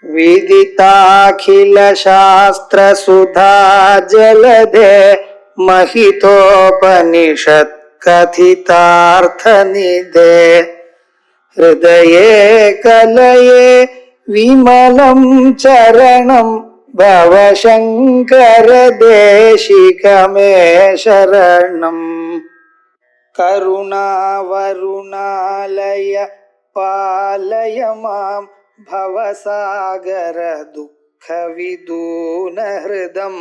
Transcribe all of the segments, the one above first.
विदिताखिलशास्त्रसुधा जलधे महितोपनिषत् कथितार्थनिधे हृदये कलये विमलं चरणं भवशङ्कर देशिकमे शरणम्। करुणावरुणालय पालय मां भवसागर दुःखविदूनहृदं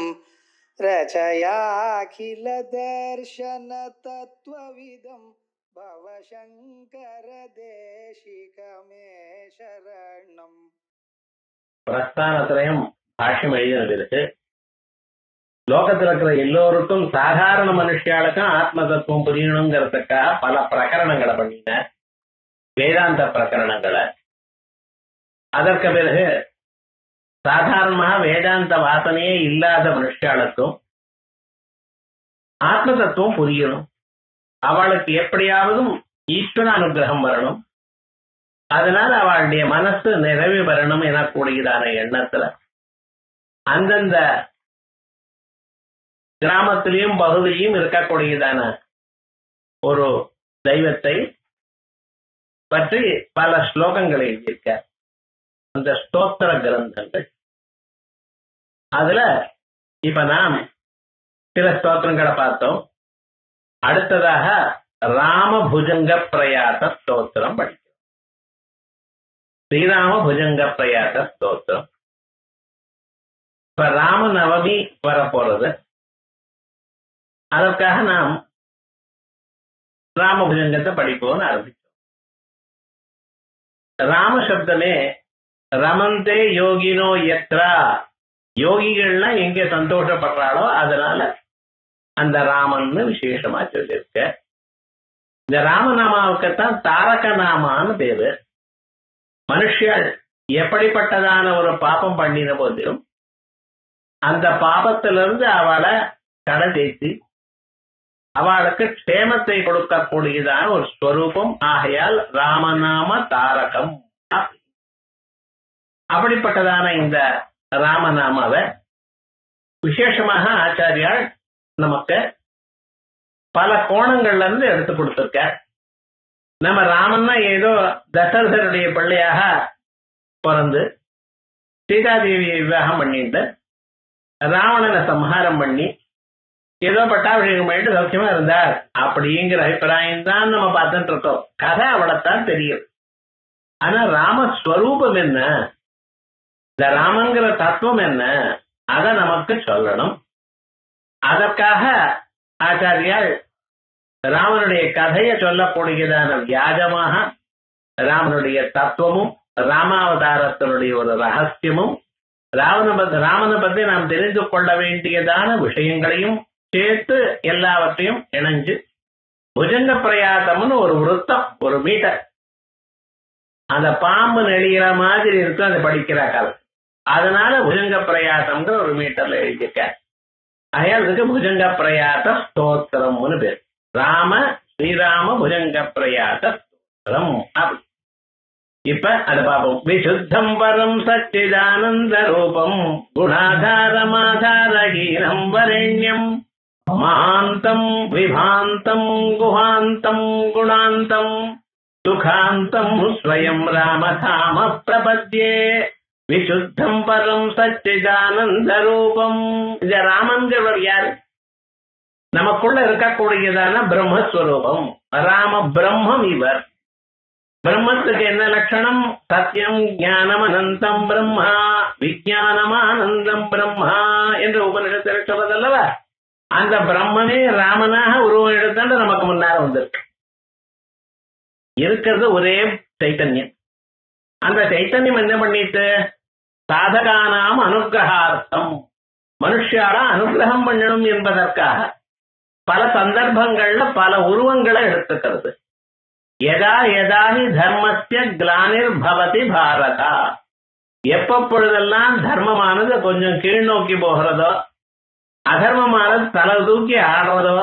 रचयाखिल दर्शन तत्त्वविदं भवशङ्कर देशिकमे शरणम्. பிரஸ்தானத்திலையும் பாஷ்யம் எழுதினது. லோகத்தில் இருக்கிற எல்லோருக்கும் சாதாரண மனுஷியாளுக்கும் ஆத்ம தத்துவம் புரியணுங்கிறதுக்காக பல பிரகரணங்களை பண்ணின வேதாந்த பிரகரணங்களை. அதற்கு பிறகு சாதாரணமாக வேதாந்த வாசனையே இல்லாத மனுஷியாளுக்கும் ஆத்ம தத்துவம் புரியணும், அவளுக்கு எப்படியாவதும் ஈஸ்வர அனுகிரகம் வரணும், அதனால அவளுடைய மனசு நிறைவு வரணும் எனக்கூடியதான எண்ணத்துல அந்தந்த கிராமத்திலையும் பகுதியும் இருக்கக்கூடியதான ஒரு தெய்வத்தை பற்றி பல ஸ்லோகங்கள் எழுதியிருக்க அந்த ஸ்தோத்திர கிரந்தங்கள். அதுல இப்ப நாம் சில ஸ்தோத்திரங்களை பார்த்தோம். அடுத்ததாக ராம புஜங்க பிரயாச ஸ்தோத்திரம் படிக்கிறோம். ஸ்ரீராம புஜங்க பிரயாச ஸ்தோத்திரம். இப்ப ராம நவமி வரப்போறது, அதற்காக நாம் ராமபுஜங்கத்தை படிப்போம்னு ஆரம்பிச்சோம். ராம சப்தமே ரமந்தே யோகினோ யத்ரா, யோகிகள்லாம் எங்க சந்தோஷப்படுறாளோ அதனால அந்த ராமன்னு விசேஷமா சொல்லியிருக்க. இந்த ராமநாமாவுக்குத்தான் தாரக நாமான்னு பேரு. மனுஷியால் எப்படிப்பட்டதான ஒரு பாபம் பண்ணின போதிலும் அந்த பாபத்திலிருந்து அவளை கடை தேய்த்து அவளுக்கு க்ஷேமத்தை கொடுக்கக்கூடியதான ஒரு ஸ்வரூபம். ஆகையால் ராமநாம தாரகம். அப்படிப்பட்டதான இந்த ராமநாமாவை விசேஷமாக ஆச்சாரியால் நமக்கு பல கோணங்கள்ல இருந்து எடுத்து கொடுத்திருக்க. நம்ம ராமன்னா ஏதோ தசரதருடைய பிள்ளையாக பிறந்து சீதாதேவியை விவாகம் பண்ணிட்டு ராவணனை சம்ஹாரம் பண்ணி ஏதோ பட்டாபிஷேகம் பண்ணிட்டு சௌக்கியமா இருந்தார் அப்படிங்கிற அபிப்பிராயம் தான் நம்ம பார்த்துட்டு இருக்கோம். கதை அவ்வளவுத்தான் தெரியும். ஆனா ராமஸ்வரூபம் என்ன, இந்த ராமங்கிற தத்துவம் என்ன, அதை நமக்கு சொல்லணும். அதற்காக ஆச்சாரியால் ராமனுடைய கதையை சொல்லக்கூடியதான வியாஜமாக ராமனுடைய தத்துவமும் ராமாவதாரத்தினுடைய ஒரு ரகசியமும் ராமனை பற்றி நாம் தெரிந்து கொள்ள வேண்டியதான விஷயங்களையும் சேர்த்து எல்லாவற்றையும் இணைஞ்சு புஜங்க பிரயாசம்னு ஒரு விருத்தம், ஒரு மீட்டர், அந்த பாம்பு நெளிகிற மாதிரி இருக்கும் அதை படிக்கிற காலம். அதனால புஜங்க பிரயாசம்ங்கிற ஒரு மீட்டர்ல எழுதியிருக்க. அதுக்கு புஜங்க பிரயாச ஸ்தோத்திரம்னு பேர். ராம ஸ்ரீராம புஜங்க பிரயாச ஸ்தோத்திரம். அப்படி இப்ப அதை பார்ப்போம். விசுத்தம் பரம் சச்சிதானந்த ரூபம் குணாதாரமாதாரகீரம் வரண்யம் மகாந்தம் விபாந்தம் குஹாந்தம் குணாந்தம் சுகாந்தம் ஸ்வயம் ராமதாம பிரபத்யே. விசுத்தம் பரம் சச்சிதானந்த ரூபம். இந்த ராமன்கிறவர் யாரு? நமக்குள்ள இருக்கக்கூடியதான பிரம்மஸ்வரூபம். ராம பிரம்மம். இவர் பிரம்மத்துக்கு என்ன லட்சணம்? சத்தியம் ஞானம் அனந்தம் பிரம்மா விஜயானமானந்தம் பிரம்மா என்று உபனிஷத்தில் சொல்றதல்லவா, அந்த பிரம்மனே ராமனாக உருவம் எடுத்தாண்டு நமக்கு முன்னால வந்திருக்கு. இருக்கிறது ஒரே சைத்தன்யம். அந்த சைத்தன்யம் என்ன பண்ணிட்டு சாதகானாம் அனுகிரகார்த்தம், மனுஷால அனுகிரகம் பண்ணணும் என்பதற்காக பல சந்தர்ப்பங்கள்ல பல உருவங்களை எடுத்துக்கிறது. யதா யதாஹி தர்மஸ்ய கிளானிர் பவதி பாரதா, எப்பொழுதெல்லாம் தர்மமானது கொஞ்சம் கீழ் நோக்கி போகிறதோ, அதர்மமானது தலை தூக்கி ஆடுறதோ,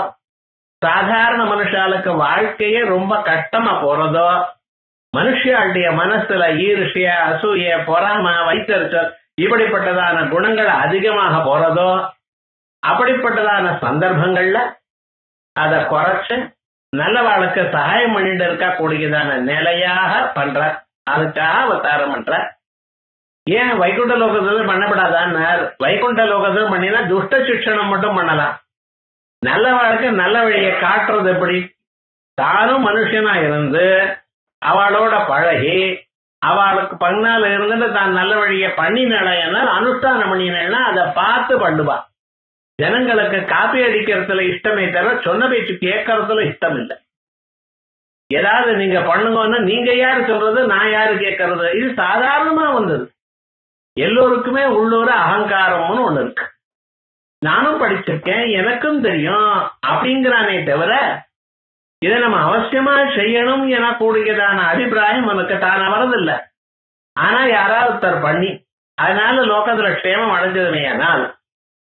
சாதாரண மனுஷாளுக்கு வாழ்க்கையே ரொம்ப கஷ்டமா போறதோ, மனுஷியாளுடைய மனசுல ஈர்ஷ்ய, அசூய, பொறாம, வைத்தறிச்சல் இப்படிப்பட்டதான குணங்கள் அதிகமாக போறதோ அப்படிப்பட்டதான சந்தர்ப்பங்கள்ல அதை குறைச்சு நல்லவாளுக்கு சகாயம் பண்ணிட்டு இருக்கக்கூடியதான நிலையாக பண்ற. அதுக்காக அவதாரம் பண்ற. ஏன் வைகுண்ட லோகத்துல பண்ணப்படாதான்னு? வைகுண்ட லோகத்துல பண்ணினா துஷ்ட சிக்ஷணம் மட்டும் பண்ணலாம். நல்லவாளுக்கு நல்ல வழியை காட்டுறது எப்படி? தானும் மனுஷனா இருந்து அவளோட பழகி அவளுக்கு பன்னால இருந்துட்டு தான் நல்ல வழியை பண்ணினா அனுஷ்டானம் பண்ணினா அதை பார்த்து பண்ணுவா. ஜனங்களுக்கு காப்பி அடிக்கிறதுல இஷ்டமே தவிர சொன்ன பேச்சு கேட்கறதுல இஷ்டம் இல்லை. ஏதாவது நீங்க பண்ணுங்கன்னா நீங்க யாரு சொல்றது, நான் யாரு கேட்கறது? இது சாதாரணமா வந்தது. எல்லோருக்குமே உள்ளூர அகங்காரம்னு ஒண்ணு இருக்கு. நானும் படிச்சிருக்கேன், எனக்கும் தெரியும் அப்படிங்கிறானே தவிர இதை நம்ம அவசியமா செய்யணும் எனக்கூடியதான அபிப்பிராயம் நமக்கு தானே வரதில்லை. ஆனா யாராவது ஒருத்தர் பண்ணி அதனால லோகத்துல க்ஷேமம் அடைஞ்சதுமே ஆனால்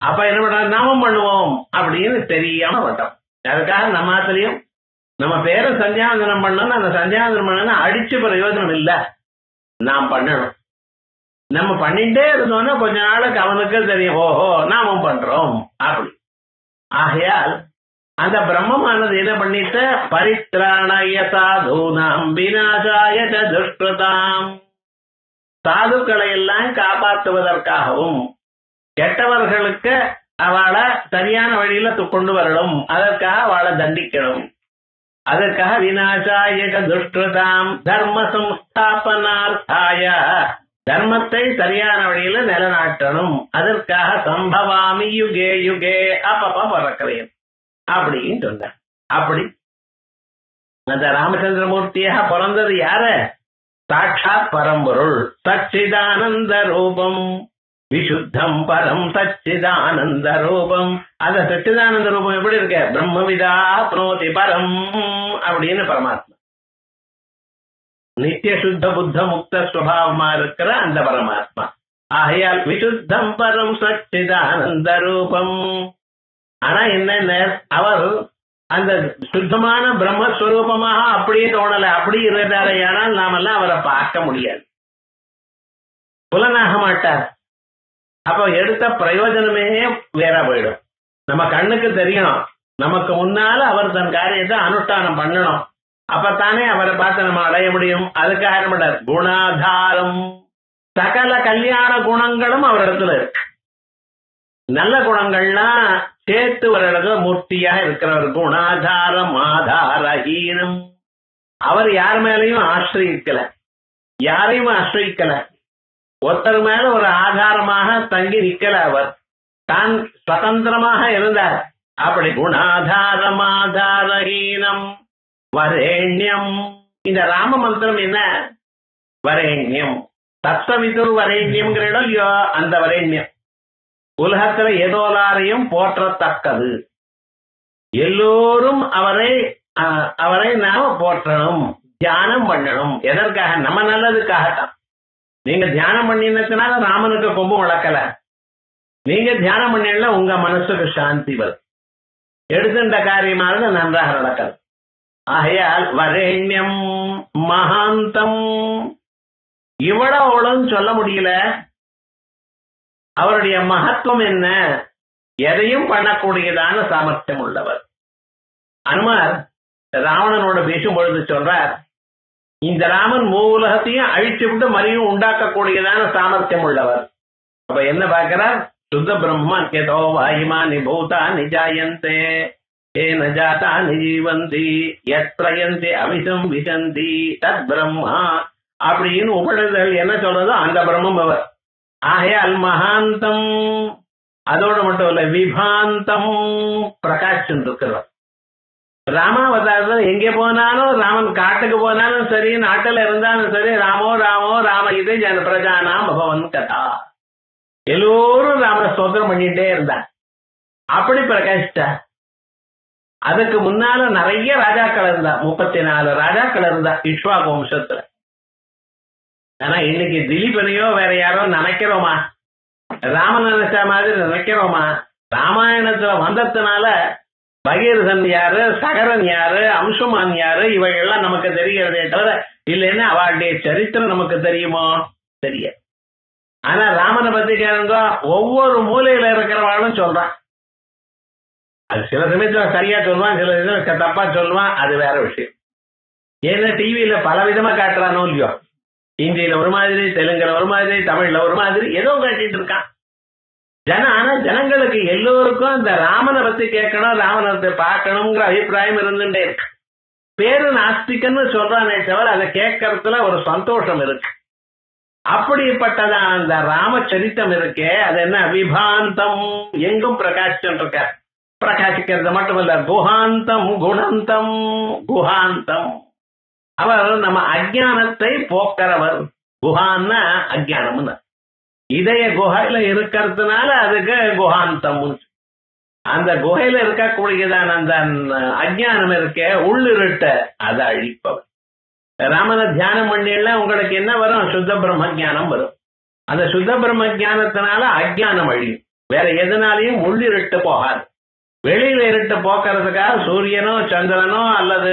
அப்ப என்ன பண்ற, நாமும் பண்ணுவோம் அப்படின்னு தெரியாம பட்டோம். அதுக்காக நம்ம ஆத்திலையும் நம்ம பேரை சந்தியாவந்தனம் பண்ணணும். அந்த சந்தியாவந்தனம் பண்ணணும் அடிச்சு பிரயோஜனம் இல்லை, நாம் பண்ணணும். நம்ம பண்ணிட்டே இருந்தோம்னா கொஞ்ச நாளுக்கு அவனுக்கு தெரியும், ஓஹோ நாமும் பண்றோம் அப்படி. ஆகையால் அந்த பிரம்மமானது என்ன பண்ணிட்டு, பரித்ராணய சாதுனாம் விநாசாய துஷ்கிருதாம், சாதுக்களை எல்லாம் காப்பாற்றுவதற்காகவும் கெட்டவர்களுக்கு அவளை சரியான வழியில கொண்டு வரணும், அதற்காக அவளை தண்டிக்கணும். அதற்காக விநாசாய துஷ்கிருதாம் தர்ம சம்ஸ்தாபனார்த்தாய, தர்மத்தை சரியான வழியில நிலநாட்டணும். அதற்காக சம்பவாமி யுகே யுகே, அப்பப்பா பிறக்கிறேன் அப்படின்னு சொன்ன. அப்படி அந்த ராமச்சந்திரமூர்த்தியாக பிறந்தது யாரு? சாட்சாத் பரம்பொருள், சச்சிதானந்த ரூபம், விசுத்தம் பரம் சச்சிதானந்த ரூபம். அந்த சச்சிதானந்த ரூபம் எப்படி இருக்க? பிரம்மவிதா புனோதி பரம் அப்படின்னு பரமாத்மா, நித்திய சுத்த புத்த முக்த சுபாவமா இருக்கிற அந்த பரமாத்மா. ஆகையால் விசுத்தம் பரம் சச்சிதானந்த ரூபம். ஆனா என்ன, அவர் அந்த சுத்தமான பிரம்மஸ்வரூபமாக அப்படியே தோணலை. அப்படி இருக்கிறாரே, ஆனால் நாமெல்லாம் அவரை பார்க்க முடியாது, புலனாக மாட்டார். அப்போ எடுத்த பிரயோஜனமே வேற போயிடும். நம்ம கண்ணுக்கு தெரியணும், நமக்கு முன்னால அவர் தன் காரியத்தை அனுஷ்டானம் பண்ணணும். அப்பத்தானே அவரை பார்த்து நம்ம அடைய முடியும். அதுக்காக என்ன, குணாதாரம், சகல கல்யாண குணங்களும் அவர் இடத்துல இருக்கு. நல்ல குணங்கள்லாம் சேர்த்து ஒரு இடத்துல மூர்த்தியாக இருக்கிறவர். குணாதாரம் ஆதாரஹீனம், அவர் யார் மேலையும் ஆசிரியிக்கல, யாரையும் ஆசிரியிக்கல, ஒருத்தர் மேல ஒரு ஆதாரமாக தங்கி நிக்கல. அவர் தான் சுதந்திரமாக இருந்தார். அப்படி குணாதாரம் ஆதாரஹீனம் வரேண்யம். இந்த ராம மந்திரம் என்ன? வரேண்யம், தத்துவவிதுர் வரேண்யம்ங்கிற இடம் இல்லையோ, அந்த வரேண்யம் உலகத்துல ஏதோலாரையும் போற்றத்தக்கது. எல்லோரும் அவரை நாம போற்றணும், தியானம் பண்ணணும். எதற்காக? நம்ம நல்லதுக்காகத்தான். நீங்க தியானம் பண்ணினதுனால ராமனுக்கு கொம்பு வளர்க்கல, நீங்க தியானம் பண்ணல உங்க மனசுக்கு சாந்தி வரும், எடுத்துட்ட காரியமாக நன்றாக நடக்கல. ஆகையால் வரேண்யம் மகாந்தம், இவ்வளவு சொல்ல முடியல. அவருடைய மகத்துவம் என்ன? எதையும் பண்ணக்கூடியதான சாமர்த்தியம் உள்ளவர். அனுமார் ராவணனோட பேசும் பொழுது சொல்றார், இந்த ராமன் மூலகத்தையும் அழிச்சு விட்டு மறுபடியும் உண்டாக்கக்கூடியதான சாமர்த்தியம் உள்ளவர். அப்ப என்ன பார்க்கிறார்? சுத்த பிரம்மன் கேதோ வாயுமானி பூதா நிஜாயந்தே ஏன ஜாதா நிஜீவந்தி யத்ரயந்தி அவிசம் விசந்தி தத் பிரம்மா அப்படின்னு உபநிடதங்கள் என்ன சொல்றதோ அந்த பிரம்மம் அவர். ஆகையால் மகாந்தம், அதோடு மட்டும் இல்ல விபாந்தம், பிரகாஷம் இருக்கிறவர். ராமாவதாரத்தில் எங்கே போனாலும், ராமன் காட்டுக்கு போனாலும் சரி, நாட்டில் இருந்தாலும் சரி, ராமோ ராமோ ராம இது ஜன பிரஜானாம் பகவன் கதா, எல்லோரும் ராமனை ஸ்தோத்திரம் பண்ணிட்டே இருந்தார். அப்படி பிரகாசித்தார். அதுக்கு முன்னால நிறைய ராஜாக்கள் இருந்தா, 34 ராஜாக்கள் இருந்தா இக்ஷ்வாகு வம்சத்துல. ஆனா இன்னைக்கு திலீபனையோ வேற யாரோ நினைக்கிறோமா? ராமன் நினைச்ச மாதிரி நினைக்கிறோமா? ராமாயணத்துல வந்ததுனால பகீரதன் யாரு, சகரன் யாரு, அம்சுமான் யாரு, இவைகள்லாம் நமக்கு தெரிகிறதே தவிர இல்லைன்னா அவளுடைய சரித்திரம் நமக்கு தெரியுமோ? தெரிய. ஆனா ராமனை பத்தி கேளுங்க, ஒவ்வொரு மூலையில இருக்கிறவாளும் சொல்றான். அது சில சமயத்துல சரியா சொல்லுவான், சில சமயத்துல தப்பா சொல்லுவான், அது வேற விஷயம். ஏன்னா டிவியில பல விதமா காட்டுறானோ இல்லையோ, ஹிந்தியில ஒரு மாதிரி, தெலுங்குல ஒரு மாதிரி, தமிழ்ல ஒரு மாதிரி ஏதோ காட்டிட்டு இருக்கான். ஆனா ஜனங்களுக்கு எல்லோருக்கும் இந்த ராமனை பத்தி கேட்கணும், ராமனை பார்க்கணுங்கிற அபிப்பிராயம் இருந்துட்டே இருக்கு. பேரு நாஸ்திகன்னு சொல்றானே தவிர அதை கேட்கறதுல ஒரு சந்தோஷம் இருக்கு. அப்படிப்பட்டதான் அந்த ராமச்சரித்தம் இருக்கே, அது என்ன விபாந்தம், எங்கும் பிரகாசிச்சுட்டு இருக்க. பிரகாசிக்கிறது மட்டுமல்ல, குஹாந்தம் குணந்தம். குஹாந்தம் அவர் நம்ம அஜானத்தை போக்கிறவர். குஹான்னா அஜானம்னு, இதய குகையில இருக்கிறதுனால அதுக்கு குஹாந்தம். அந்த குகையில இருக்கக்கூடியதான் அந்த அஜானம் இருக்க, உள்ளிருட்ட அதை அழிப்பவர். ராமனை தியானம் பண்ணினா உங்களுக்கு என்ன வரும்? சுத்த பிரம்ம ஜானம் வரும். அந்த சுத்த பிரம்ம ஜானத்தினால அஜானம் அழியும். வேற எதனாலையும் உள்ளிருட்டு போகாது. வெளியில இருட்டு போக்குறதுக்காக சூரியனோ சந்திரனோ அல்லது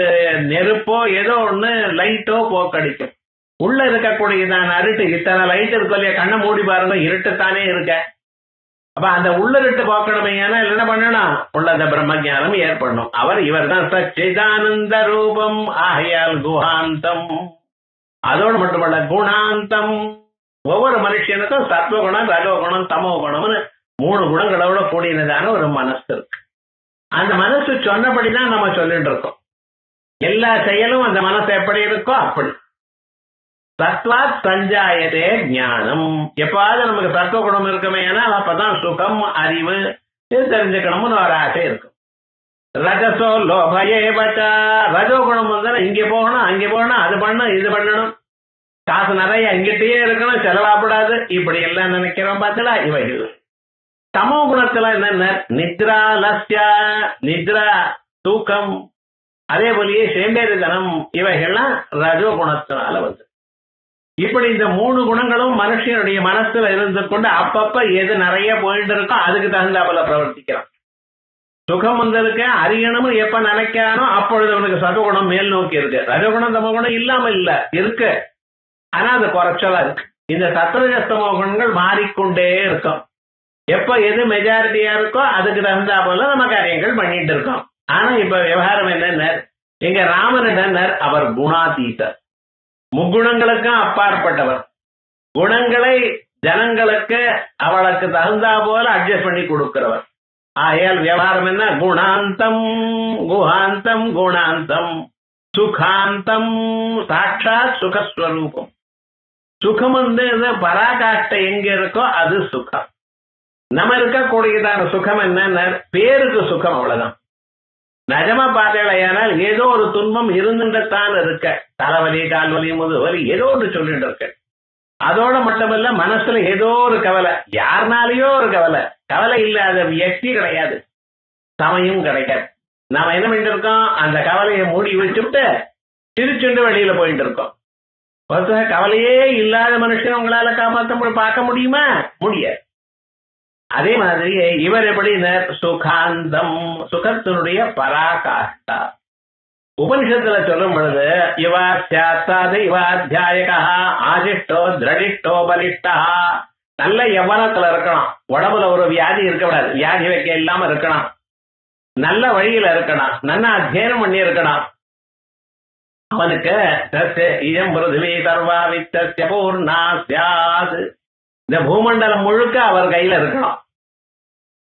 நெருப்போ ஏதோ ஒண்ணு லைட்டோ போக்கடிக்கும். உள்ள இருக்கக்கூடியதான் அருட்டு. இத்தனை லைட் இருக்கும் இல்லையா, கண்ணை மூடி பாருங்க, இருட்டுத்தானே இருக்க. அப்ப அந்த உள்ளிருட்டு போக்கணுமே, என்ன பண்ணணும்? உள்ளத பிரம்ம ஜானம் ஏற்படணும். இவர் தான் சச்சிதானந்த ரூபம், ஆகையால் குஹாந்தம். அதோடு மட்டுமல்ல குணாந்தம். ஒவ்வொரு மனுஷனுக்கும் சத்வகுணம், ரஜோகுணம், தமோ குணம்னு 3 குணங்களோட கூடியதான ஒரு மனசு இருக்கு. அந்த மனசு சொன்னபடிதான் நம்ம சொல்லிட்டு இருக்கோம். எல்லா செயலும் அந்த மனசு எப்படி இருக்கோ அப்படி. சத்வாத் சஞ்சாயதே ஞானம். எப்பாவது நமக்கு சத்துவ குணம் இருக்குமே, ஆனால் அப்பதான் சுகம், அறிவு, இது தெரிஞ்சுக்கணும்னு ஒரு ஆசை இருக்கும். ரஜசோ லோபயேவச்சா. ரஜோகுணம் வந்து இங்கே போகணும், அங்கே போகணும், அது பண்ணணும், இது பண்ணணும், காசு நிறைய இங்கிட்டயே இருக்கணும், செலவாப்படாது, இப்படி எல்லாம் நினைக்கிறோம். பார்த்தா இவைகள். தமோ குணத்துல என்னென்ன? நித்ரா லஸ்யா, நித்ரா தூக்கம், அதே போலயே சேம்பேரிதனம், இவைகள்லாம் ரஜோ குணத்தினால வந்து. இப்படி இந்த 3 குணங்களும் மனுஷனுடைய மனசுல இருந்து கொண்டு அப்பப்ப எது நிறைய போயிட்டு இருக்கோ அதுக்கு தகுந்தாப்புல பிரவர்த்திக்கிறான். சுகம் வந்திருக்க, அறியணும் எப்ப நினைக்கிறானோ அப்பொழுது அவனுக்கு சதகுணம் மேல் நோக்கி இருக்கு. ரஜகுணம் தமகுணம் இல்லாம இல்ல, இருக்கு. ஆனா அது குறைச்சலா இருக்கு. இந்த சத்வஜஸ்தமோ குணங்கள் மாறிக்கொண்டே இருக்கும். எப்ப எது மெஜாரிட்டியா இருக்கோ அதுக்கு தகுந்தாப்புல நம்ம காரியங்கள் பண்ணிட்டு இருக்கோம். ஆனா இப்ப விவகாரம் என்னன்னா, எங்க ராமனிடனர் அவர் குணாதீதர், முக்குணங்களுக்கும் அப்பாற்பட்டவர். குணங்களை ஜனங்களுக்கு அவளுக்கு தகுந்தா போல அட்ஜஸ்ட் பண்ணி கொடுக்கிறவர். ஆகையால் விவகாரம் என்ன? குணாந்தம் குஹாந்தம் குணாந்தம் சுகாந்தம். சாட்சாத் சுகஸ்வரூபம். சுகம் வந்து பராகாஷ்டை எங்க இருக்கோ அது சுகம். நம்ம இருக்கக்கூடியதான சுகம் என்ன? பேருக்கு சுகம், அவ்வளவுதான். நிஜமா பார்த்தேனால் ஏதோ ஒரு துன்பம் இருந்துதான் இருக்க. தலைவலி, கால்வலி, முதுவலி ஏதோ ஒன்று சொல்லிட்டு இருக்க. அதோட மட்டுமல்ல, மனசுல ஏதோ ஒரு கவலை, யாருனாலேயோ ஒரு கவலை. கவலை இல்லாத வியக்தி கிடையாது, சமயம் கிடைக்காது. நாம என்ன பண்ணிட்டு இருக்கோம்? அந்த கவலையை மூடி வச்சுட்டு திருச்சுண்டு வெளியில போயிட்டு இருக்கோம். கவலையே இல்லாத மனுஷன் உங்களால காப்பாற்ற பார்க்க முடியுமா? முடியாது. அதே மாதிரி இவர் எப்படி? சுகாந்தம், சுகத்தினுடைய பராகாஷ்டா. உபனிஷத்துல சொல்லும் பொழுது இவாத்தியாயகா ஆதிஷ்டோ திரடிஷ்டோ பலிஷ்டா. நல்ல யவனத்துல இருக்கணும், உடம்புல ஒரு வியாதி இருக்கக்கூடாது, வியாதி வைக்க இல்லாம இருக்கணும், நல்ல வழியில இருக்கணும், நல்ல அத்தியனம் பண்ணி இருக்கணும். அவனுக்கு இதம் பிருத்திவி சர்வா வித்தஸ்ய பூர்ணா ஸ்யாத். இந்த பூமண்டலம் முழுக்க அவர் கையில இருக்கணும்.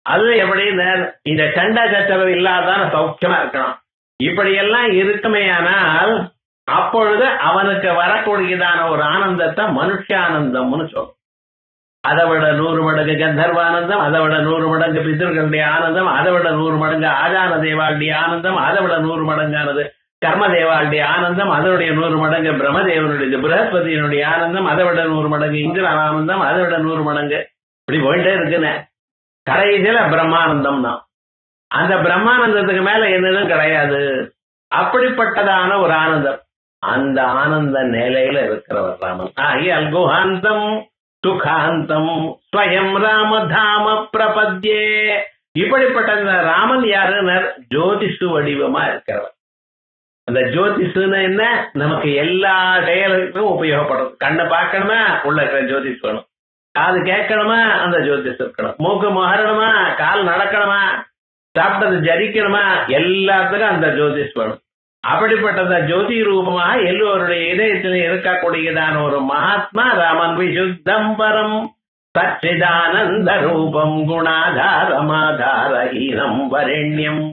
அது எப்படி? இந்த சண்டை சச்சரவு இல்லாதான சௌக்கியமா இருக்கணும். இப்படியெல்லாம் இருக்குமே ஆனால் அப்பொழுது அவனுக்கு வரக்கூடியதான ஒரு ஆனந்தத்தை மனுஷானந்தம்னு சொல்லும். அதை விட 100 மடங்கு கந்தர்வானந்தம், அதை விட 100 மடங்கு பிதர்களுடைய ஆனந்தம், அதை விட 100 மடங்கு ஆஜான தேவாளுடைய ஆனந்தம், அதை விட 100 மடங்கானது கர்மதேவாளுடைய ஆனந்தம், அதனுடைய 100 மடங்கு பிரம்மதேவனுடைய பிரகஸ்பதியினுடைய ஆனந்தம், அதை விட 100 மடங்கு இந்திரன் ஆனந்தம், அதை விட 100 மடங்கு இப்படி போயிட்டே இருக்குன்னு. கடைசியில பிரம்மானந்தம் தான். அந்த பிரம்மானந்தத்துக்கு மேல என்னதும் கிடையாது. அப்படிப்பட்டதான ஒரு ஆனந்தம். அந்த ஆனந்த நிலையில இருக்கிறவர் ராமன். ஆகியால் குஹாந்தம் சுகாந்தம் ஸ்வயம் ராமதாம பிரபத்யே. இப்படிப்பட்ட இந்த ராமன் யாருன்னு ஜோதிஷு வடிவமா இருக்கிறவர். அந்த ஜோதிஷுன்னு என்ன? நமக்கு எல்லா செயலுக்கும் உபயோகப்படும். கண்ணை பார்க்கணுமா, உள்ள இருக்கிற ஜோதிஷ் வேணும். காது கேட்கணுமா, அந்த ஜோதிஷ் இருக்கணும். மூக்கு முகரணுமா, கால் நடக்கணுமா, சாப்பிட்டது ஜரிக்கணுமா, எல்லாத்துக்கும் அந்த ஜோதிஷ் வேணும். அப்படிப்பட்ட ஜோதி ரூபமா எல்லோருடைய இதயத்தில் இருக்கக்கூடியதான ஒரு மகாத்மா ராமன். விசுத்தம் பரம் சச்சிதானந்த ரூபம் குணாதாரமாதாரஹீனம் வரண்யம்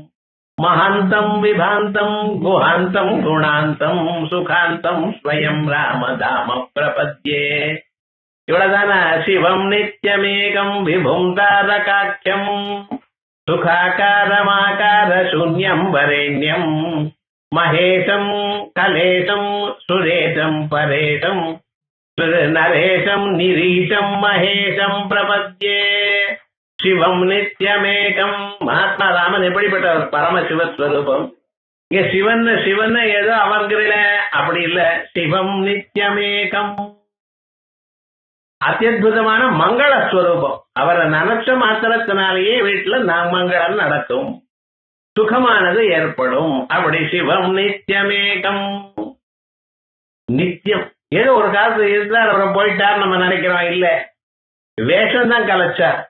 மகாந்தம் விபாந்தம் குஹாந்தம் குணாந்தம் சுகாந்தம் ஸ்வயம் ராமதாம பிரபத்யே. இவ்வளவுதான? சிவம் நித்யமேகம் விபும் தாரகாட்சம் சுகாகாரமாகார சூன்யம் வரேண்யம் மகேஷம் கலேஷம் சுரேஷம் பரேஷம் நரேஷம் நிரீஷம் மகேஷம் பிரபத்யே. சிவம் நித்யமேகம். மகாத்மா ராமன் எப்படிப்பட்டவர்? பரமசிவஸ்வரூபம். இங்க சிவன் சிவன் ஏதோ அவர்கிறல அப்படி இல்ல. சிவம் நித்யமேகம், அத்தியுதமான மங்களஸ்வரூபம். அவரை நினைச்ச மாத்திரத்தினாலேயே வீட்டுல மங்களம் நடக்கும், சுகமானது ஏற்படும். அப்படி சிவம் நித்யமேகம். நித்தியம். ஏதோ ஒரு காலத்துல இருந்தார், அவரை போயிட்டார் நம்ம நினைக்கிறோம். இல்ல, வேஷம் தான் கலைச்சார்.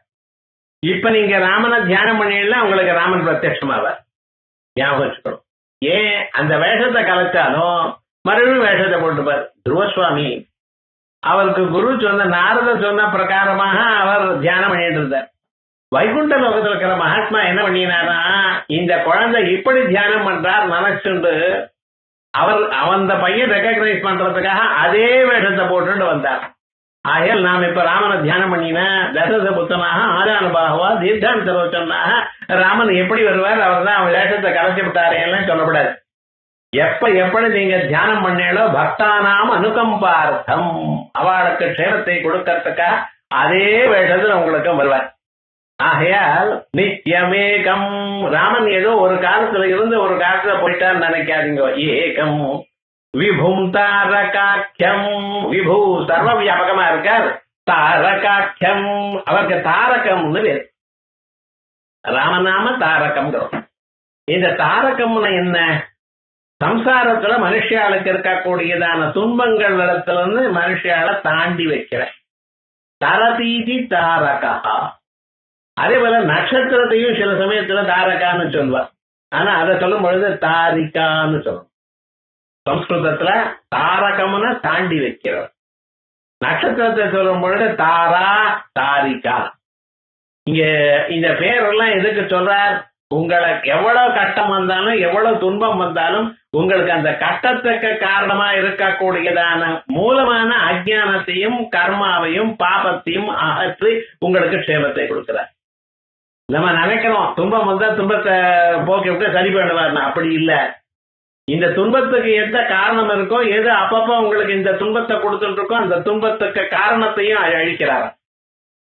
இப்ப நீங்க ராமனை தியானம் பண்ணீங்கன்னா உங்களுக்கு ராமன் பிரத்யட்சமாவார். ஞாபகம் வச்சுக்கணும். ஏன் அந்த வேஷத்தை கலைச்சாலும் மறுபடியும் வேஷத்தை போட்டுப்பார். துருவசுவாமி அவருக்கு குரு சொன்ன, நாரத சொன்ன பிரகாரமாக அவர் தியானம் பண்ணிட்டு இருந்தார். வைகுண்ட லோகத்தில் இருக்கிற மகாத்மா என்ன பண்ணினாரா, இந்த குழந்தை இப்படி தியானம் பண்றார் நினைச்சுண்டு அந்த பையன் ரெகக்னைஸ் பண்றதுக்காக அதே வேஷத்தை போட்டு வந்தார். ஆகையால் நாம் இப்ப ராமனை தியானம் பண்ணின தசரத புத்தனாக ஆதானுபாகவா தீர்த்தாந்தரோச்சனாக ராமன் எப்படி வருவார், அவர் தான் அவன் வேஷத்தை கலைச்சி விட்டாரே எல்லாம் சொல்லப்படாது. எப்படி நீங்க தியானம் பண்ணீங்களோ பக்தானாம் அனுகம்பார்த்தம், அவளுக்கு க்ஷேமத்தை கொடுக்கறதுக்காக அதே வேஷத்துல உங்களுக்கு வருவார். ஆகையால் நித்யமேகம். ராமன் ஏதோ ஒரு காலத்துல இருந்து ஒரு காலத்துல போயிட்டான்னு நினைக்காதீங்க. ஏகம் விபும் தாரகாட்சம். விபு சர்வ வியாபகமா இருக்கார். தாரகாட்சம், அவருக்கு தாரகம்னு பேர். ராமநாம தாரகம். இந்த தாரகம்னு என்ன? சம்சாரத்துல மனுஷியாளுக்கு இருக்கக்கூடியதான துன்பங்கள் இடத்துல இருந்து மனுஷியால தாண்டி வைக்கிற தரதீதி தாரகா. அதே போல நட்சத்திரத்தையும் சில சமயத்துல தாரகான்னு சொல்வார். ஆனா அதை சொல்லும் பொழுது தாரிகான்னு சொல்லும். சம்ஸ்கிருதத்துல தாரகம்னு தாண்டி வைக்கிறவர். நட்சத்திரத்தை சொல்லும் பொழுது தாரா தாரிகா. இங்க இந்த பேரெல்லாம் எதுக்கு சொல்றார்? உங்களுக்கு எவ்வளவு கஷ்டம் வந்தாலும் எவ்வளவு துன்பம் வந்தாலும் உங்களுக்கு அந்த கஷ்டத்துக்கு காரணமா இருக்கக்கூடியதான மூலமான அஜ்ஞானத்தையும் கர்மாவையும் பாபத்தையும் அகற்றி உங்களுக்கு க்ஷேமத்தை கொடுக்கிறார். நம்ம நினைக்கிறோம் துன்பம் வந்தா துன்பத்தை போக்கி விட்டு சரி பண்ணுவார்னா, அப்படி இல்லை. இந்த துன்பத்துக்கு எந்த காரணம் இருக்கோ, எது அப்பப்போ உங்களுக்கு இந்த துன்பத்தை கொடுத்துட்டு இருக்கோ அந்த துன்பத்துக்கு காரணத்தையும் அழிக்கிறார்.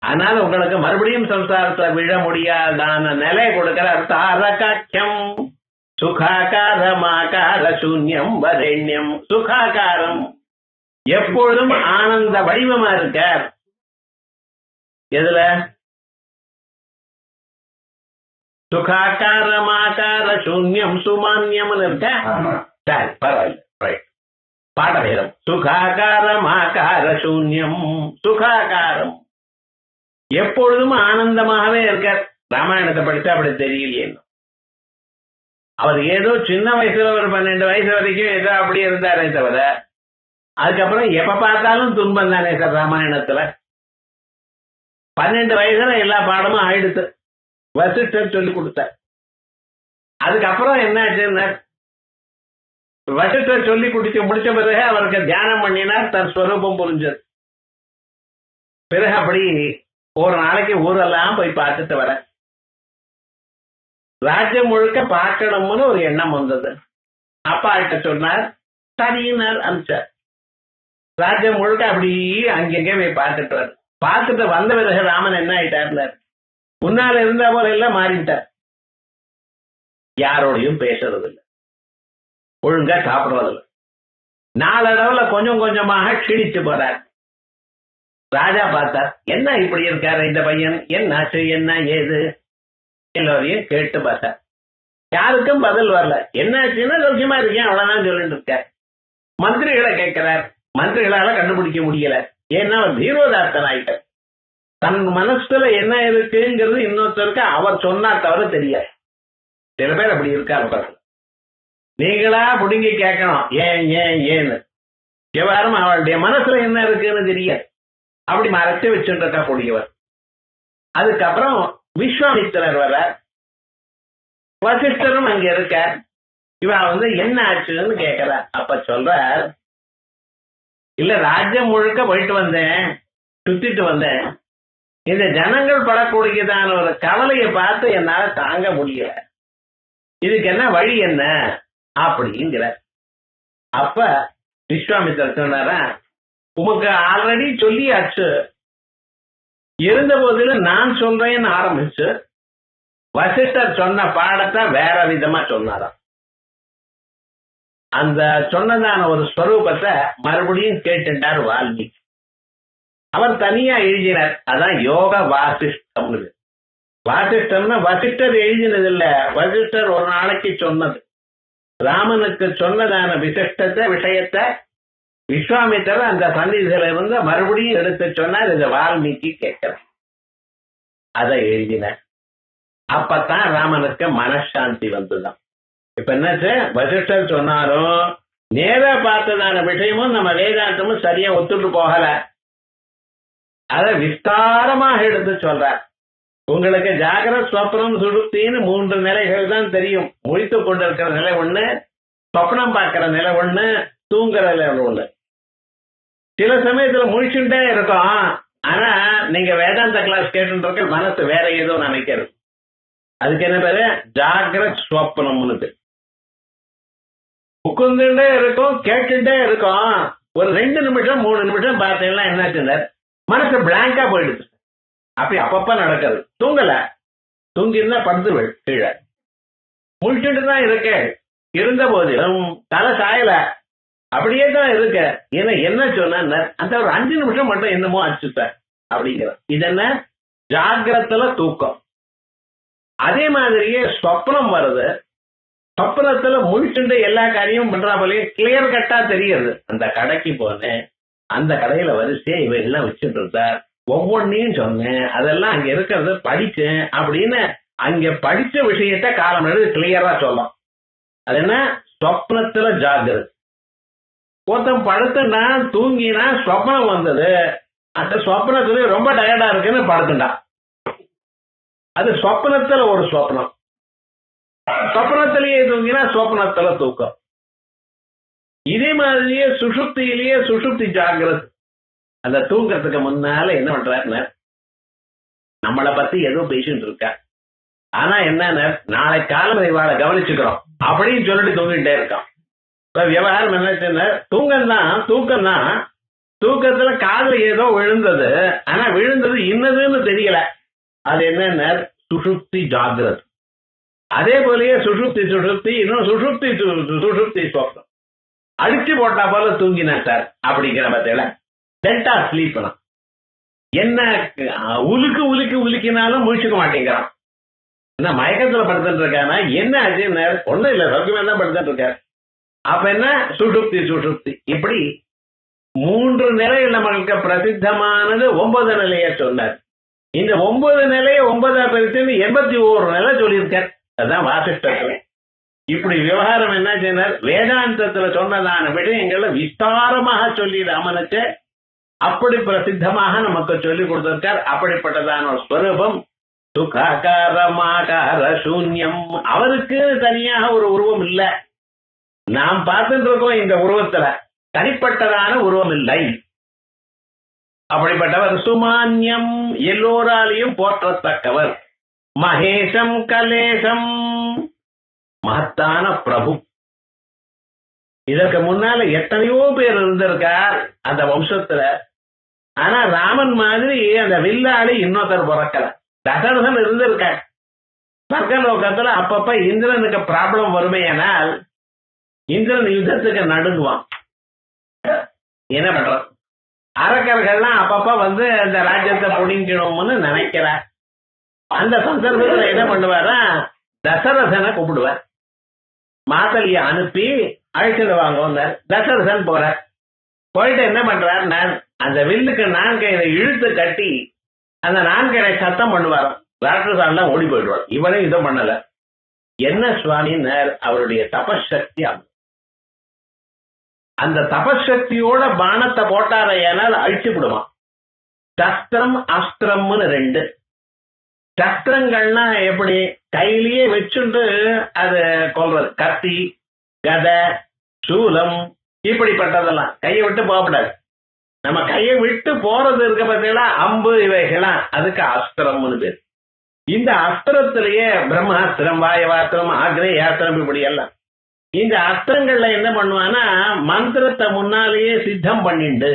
அதனால உங்களுக்கு மறுபடியும் சம்சாரத்தை விழ முடியாதான நிலை கொடுக்கிறார். தாரகாட்சம் சுகாகாரமாகார சூன்யம் வரண்யம். சுகாகாரம், எப்பொழுதும் ஆனந்த வடிவமா இருக்கார். எதுல? சுகாகாரமாகார சூன்யம் சுமான்யம் இருக்க. சரி, பரவாயில்ல. பாடபேதம். சுகாகாரமாகார சூன்யம். சுகாகாரம், எப்பொழுதும் ஆனந்தமாகவே இருக்கார். ராமாயணத்தை படித்தா அப்படி தெரியலையே. அவர் ஏதோ சின்ன வயசுல ஒரு 12 வயசு வரைக்கும் ஏதோ அப்படி இருந்தாரே தவிர அதுக்கப்புறம் எப்ப பார்த்தாலும் துன்பம் தானே சார் ராமாயணத்துல. 12 வயசுல எல்லா பாடமும் ஆயிடுத்து. வசிஷ்டர் சொல்லி கொடுத்தார். அதுக்கப்புறம் என்னாச்சுன்னா வசிஷ்டர் சொல்லி முடிச்ச பிறகு அவருக்கு தியானம் பண்ணினார். தன் ஸ்வரூபம் புரிஞ்சது. பிறகு அப்படி ஒரு நாளைக்கு ஊரெல்லாம் போய் பார்த்துட்டு வர, ராஜ்யம் முழுக்க பார்க்கணும்னு ஒரு எண்ணம் வந்தது. அப்பா கிட்ட சொன்னார், சரியினார் அனுப்பிச்சார். ராஜ்யம் முழுக்க அப்படி அங்கெங்கே போய் பார்த்துட்டு வர. பார்த்துட்டு வந்த பிறகு ராமன் என்ன ஆயிட்டார், முன்னால இருந்த போல எல்லாம் மாறிட்டார். யாரோடையும் பேசுறது இல்லை, ஒழுங்கா சாப்பிடுறதில்லை. நாளளவுல கொஞ்சம் கொஞ்சமாக க்ஷீணிச்சு போறார். ராஜா பார்த்தார், என்ன இப்படி இருக்காரு இந்த பையன், என்னாச்சு என்ன ஏது? எல்லோரையும் கேட்டு பார்த்தார். யாருக்கும் பதில் வரல. என்னாச்சுன்னா சௌக்கியமா இருக்கேன் அவ்வளவுதான் சொல்லிட்டு இருக்கார். மந்திரிகளை கேட்கிறார். மந்திரிகளால கண்டுபிடிக்க முடியல. ஏன்னா அவர் தீரோதார்த்தன் ஆயிட்டார். தன் மனசுல என்ன இருக்குங்கிறது இன்னொருத்தருக்கு அவர் சொன்னா தவிர தெரியாது. சில பேர் அப்படி இருக்காரு. நீங்களா புடுங்கி கேட்கணும் ஏன் ஏன் ஏன்னு. விவகாரம் அவளுடைய மனசுல என்ன இருக்குன்னு தெரியாது. அப்படி மறைச்சு வச்சுட்டு இருக்கா கூடியவர். அதுக்கப்புறம் விஸ்வாமித்திரர் வர, வசிஷ்டரும் அங்க இருக்க. இவ என்ன ஆச்சுன்னு கேட்கற. அப்ப சொல்ற, இல்ல ராஜ்யம் முழுக்க போயிட்டு வந்தேன், சுத்திட்டு வந்தேன். இந்த ஜனங்கள் படக்கூடியதான ஒரு கவலையை பார்த்து என்னால தாங்க முடியல. இதுக்கு என்ன வழி என்ன அப்படிங்கிற. அப்ப விஸ்வாமித்திரர் சொன்னாரா, உமக்கு ஆல்ரெடி சொல்லியாச்சு. இருந்த போதிலும் நான் சொல்றேன்னு ஆரம்பிச்சு வசிஷ்டர் சொன்ன பாடத்தை வேற விதமா சொன்னாராம். அந்த சொன்னதான ஒரு ஸ்வரூபத்தை மறுபடியும் கேட்டுட்டார் வால்மீகி. அவர் தனியா எழுதினார். அதான் யோக வாசிஷ்டம். வாசிஷ்டம்னா வசிஷ்டர் எழுதினது இல்ல, வசிஷ்டர் ஒரு நாளைக்கு சொன்னது. ராமனுக்கு சொன்னதான விசிஷ்டத்தை விஷயத்தை விஸ்வாமித்திரர் அந்த சந்நிதியில இருந்து மறுபடியும் எடுத்து சொன்னார். இந்த வால்மீகி கேட்கிறார். அதை எழுதினார். அப்பத்தான் ராமனுக்கு மனசாந்தி வந்துதான். இப்ப என்னாச்சு, வசிஷ்டர் சொன்னாலும் நேரா பார்த்ததான விஷயமும் நம்ம வேதாந்தமும் சரியா ஒத்துட்டு போகல. அதை விஸ்தாரமாக எடுத்து சொல்றார். உங்களுக்கு ஜாகிரத், ஸ்வப்னம், சுழுப்தின்னு 3 நிலைகள் தான் தெரியும். முழித்து கொண்டிருக்கிற நிலை ஒண்ணு, சொப்னம் பார்க்கிற நிலை ஒண்ணு, தூங்குற நிலை ஒண்ணு. சில சமயத்துல முழிச்சுட்டே இருக்கும். ஆனா நீங்க வேதாந்த கிளாஸ் கேட்டு மனசு வேற ஏதோ நினைக்கிறது. அதுக்கு என்ன பேரு, ஜாகிரத் ஸ்வப்னம்னு. உட்கார்ந்துட்டே இருக்கும், கேட்டுட்டே இருக்கும். ஒரு 2 நிமிஷம் 3 நிமிஷம் பார்த்தீங்கன்னா என்னாச்சுன்னா மனசு பிளாங்கா போயிடுச்சு. அப்படி அப்பப்ப நடக்கிறது. தூங்கல, தூங்கிருந்தா படுத்துவள் கீழே. முழிச்சுட்டு தான் இருக்க. இருந்த போதிலும் தலை சாயல, அப்படியே தான் இருக்க. ஏன்னா என்ன சொன்ன அந்த ஒரு 5 நிமிஷம் மட்டும் என்னமோ அச்சுத்த அப்படிங்கிற. இது என்ன, ஜாகிரத்துல தூக்கம். அதே மாதிரியே சொப்னம் வருது. சொப்னத்துல முழிச்சுட்டு எல்லா காரியமும் பண்றா போலயே கிளியர் கட்டா தெரியுது. அந்த கடைக்கு போனேன், அந்த கடையில வரிசையா இவ எல்லாம் வச்சுட்டு இருந்தார், ஒவ்வொன்னையும் சொன்னேன், அதெல்லாம் அங்க இருக்கிறது படிச்சேன் அப்படின்னு அங்க படிச்ச விஷயத்த காலம் எழுது கிளியரா சொல்லும். அது என்ன, சொப்னத்துல ஜாகிரத். ஒருத்தன் படுத்துனா தூங்கினா சொப்னம் வந்தது. அந்த சொப்னத்துல ரொம்ப டயர்டா இருக்குன்னு படுத்துட்டான். அது சொப்னத்துல ஒரு சொப்னம். சொப்னத்திலேயே தூங்கினா சொப்னத்துல தூக்கம். இதே மாதிரியே சுஷுப்தியிலேயே சுஷுப்தி ஜாகிரத். அந்த தூக்கத்துக்கு முன்னால என்ன பண்றாருன்னு, நம்மளை பத்தி ஏதோ பேசிட்டு இருக்க, ஆனா என்ன நாளை காலம் இவாளை கவனிச்சுக்கிறோம் அப்படின்னு சொல்லிட்டு தூங்கிட்டே இருக்கான். இப்ப விவகாரம் என்ன, தூக்கம் தான். தூக்கத்துல காதுல ஏதோ விழுந்தது, ஆனா விழுந்தது இன்னதுன்னு தெரியல. அது என்ன, சுஷுப்தி ஜாகிரத். அதே போலயே சுஷுப்தி இன்னும் சுஷுப்தி சொப்னம். அடிச்சு போட்டா போல தூங்கினா சார் அப்படிங்கிற பத்தியில டெல்டா ஸ்லீப். என்ன உலுக்கினாலும் முழிச்சுக்க மாட்டேங்கிறான். என்ன மயக்கத்துல படுத்துட்டு இருக்கானா, என்ன ஆச்சு, ஒண்ணும் இல்ல சௌக்கியமா தான் படுத்துட்டு இருக்காரு. அப்ப என்ன, சுஷுப்தி. இப்படி 3 நிலையில் நம்மளுக்கு பிரசித்தமானது 9 நிலைய சொன்னார். இந்த 9 நிலையை 9 பிரித்து 81 நிலை சொல்லியிருக்கார். அதுதான் வாசிஷ்டத்துல. இப்படி விவகாரம் என்ன செய்தார், வேதாந்தத்துல சொன்னதான விஷயங்களை விஸ்தாரமாக சொல்லி ராமனுக்கு அப்படி பிரசித்தமாக நமக்கு சொல்லி கொடுத்திருக்கார். அப்படிப்பட்டதான ஒரு ஸ்வரூபம் சுகாகாரமாகார சூன்யம். அவருக்கு தனியாக ஒரு உருவம் இல்லை. நாம் பார்த்துட்டு இருக்கோம் இந்த உருவத்துல தனிப்பட்டதான உருவம் இல்லை. அப்படிப்பட்டவர் சுமான்யம், எல்லோராலையும் போற்றத்தக்கவர். மகேஷம் கலேஷம், மகத்தான பிரபு. இதற்கு முன்னால எத்தனையோ பேர் இருந்திருக்கார் அந்த வம்சத்துல. ஆனா ராமன் மாதிரி அந்த வில்லாளி இன்னொருத்தர் பிறக்கல. தசரதன் இருந்திருக்கார். ஸ்வர்கலோகத்துல அப்பப்ப இந்திரனுக்கு ப்ராப்ளம் வருமையானால் இந்திரன் யுத்தத்துக்கு நடுங்குவான். என்ன பண்றான், அரக்கர்கள்லாம் அப்பப்ப அந்த ராஜ்யத்தை புடிங்கணும்னு நினைக்கிறார். அந்த சந்தர்ப்பத்துல என்ன பண்ணுவாரா, தசரதனை கூப்பிடுவார். மாத்தலிய அனுப்பி அழைச்சிட்டு வாங்க. தசரதன் போறார். போயிட்டு என்ன பண்றார், அந்த வில்லுக்கு நான்கையை இழுத்து கட்டி அந்த நான்கரை சத்தம் பண்ணுவாராம். ராட்சசாலாம் ஓடி போயிடுவார். இவனே இதை பண்ணல. என்ன சுவாமினர், அவருடைய தபசக்தி. அந்த தபசக்தியோட பானத்தை போட்டார ஏனால் அழிச்சு விடுவான். சஸ்திரம் அஸ்திரம்னு ரெண்டு. சஸ்திரங்கள்னா எப்படி, கையிலேயே வச்சுட்டு அது கொல்றது. கத்தி, கதை, சூலம், இப்படிப்பட்டதெல்லாம் கையை விட்டு போகப்படாது. நம்ம கையை விட்டு போறது இருக்க பார்த்தீங்களா, அம்பு இவைகளா, அதுக்கு அஸ்திரம்னு பேர். இந்த அஸ்திரத்திலேயே பிரம்மாஸ்திரம், வாயவாஸ்திரம், ஆக்னேயாஸ்திரம், இப்படி எல்லாம். இந்த அஸ்திரங்கள்ல என்ன பண்ணுவான்னா, மந்திரத்தை முன்னாலேயே சித்தம் பண்ணிண்டு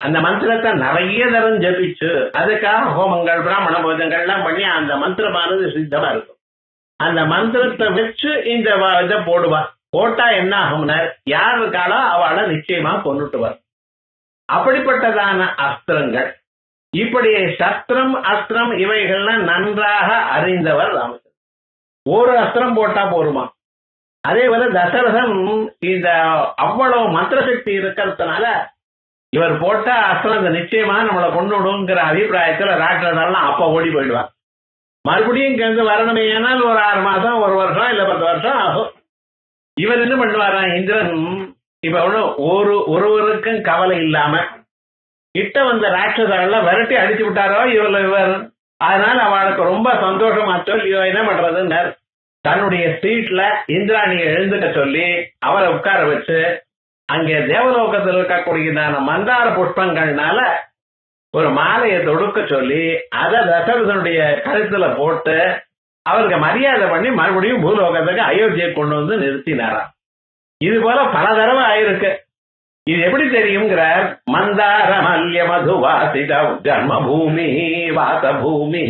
அந்த மந்திரத்தை நிறைய தரம் ஜபிச்சு அதுக்காக ஹோமங்கள் பிராமண போஜங்கள்லாம் பண்ணி அந்த மந்திரமானது சித்தமா இருக்கும். அந்த மந்திரத்தை வச்சு இந்த இதை போடுவா. போட்டா என்ன ஆகும்னா, யார் இருக்காளோ அவளை நிச்சயமா கொண்டுட்டுவார். அப்படிப்பட்டதான அஸ்திரங்கள். இப்படி சஸ்திரம் அஸ்திரம் இவைகள்லாம் நன்றாக அறிந்தவர் ராமச்சந்திரன். ஒரு அஸ்திரம் போட்டா போருமா. அதே போல தசரதன் இந்த அவ்வளவு மந்திர சக்தி இருக்கிறதுனால இவர் போட்டா அஸ்திரம் நிச்சயமா நம்மளை கொண்டு விடுங்கிற அபிப்பிராயத்துல ராட்சதெல்லாம் அப்ப ஓடி போயிடுவார். மறுபடியும் இங்க வரணுமே ஏனால் ஒரு 6 மாசம், 1 வருஷம் இல்ல 10 வருஷம் ஆகும். இவர் என்ன பண்ணுவாரா, இந்திரன் இப்ப ஒருவருக்கும் கவலை இல்லாம கிட்ட வந்த ராட்சதெல்லாம் விரட்டி அடிச்சு விட்டாரோ இவர். அதனால அவளுக்கு ரொம்ப சந்தோஷமாச்சோ இல்லையோ, என்ன பண்றதுன்னு தன்னுடைய சீட்ல இந்திராணியை எழுந்துக்க சொல்லி அவரை உட்கார வச்சு அங்கே தேவலோகத்தில் இருக்கக்கூடியதான மந்தார புஷ்பங்கள்னால ஒரு மாலையை தொடுக்க சொல்லி அதை தசரதனுடைய கழுத்துல போட்டு அவருக்கு மரியாதை பண்ணி மறுபடியும் பூலோகத்துக்கு அயோத்தியை கொண்டு வந்து நிறுத்தினாராம். இது போல பல தடவை ஆயிருக்கு. இது எப்படி தெரியுங்கிறார், மந்தார மல்ய மதுவாசித ஜன்ம பூமி வாச பூமி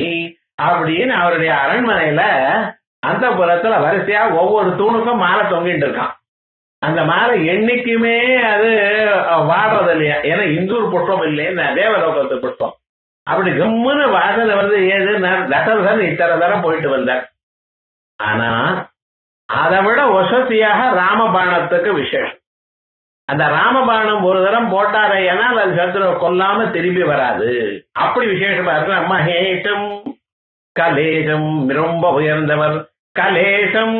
அப்படின்னு அவருடைய அரண்மனையில அந்த புறத்துல வரிசையா ஒவ்வொரு தூணுக்கும் மாலை தொங்கிட்டு இருக்கான். அந்த மாலை என்னைக்குமே அது வாடுறது இல்லையா, ஏன்னா இந்தூர் புஷ்பம் இல்லையா, தேவலோகத்து புஷ்பம். அப்படி கம்முன்னு வாசனை வந்து ஏது தசரதன் இத்தனை தரம் போயிட்டு வந்தார். ஆனா அதை விட வசதியாக ராமபாணத்துக்கு விசேஷம். அந்த ராமபாணம் ஒரு தரம் போட்டாரே ஏனால் அது சத்துருவை கொல்லாம திரும்பி வராது. அப்படி விசேஷமா இருக்கு. மகேஷம் கலேசம் ரொம்ப உயர்ந்தவர். கலேசம்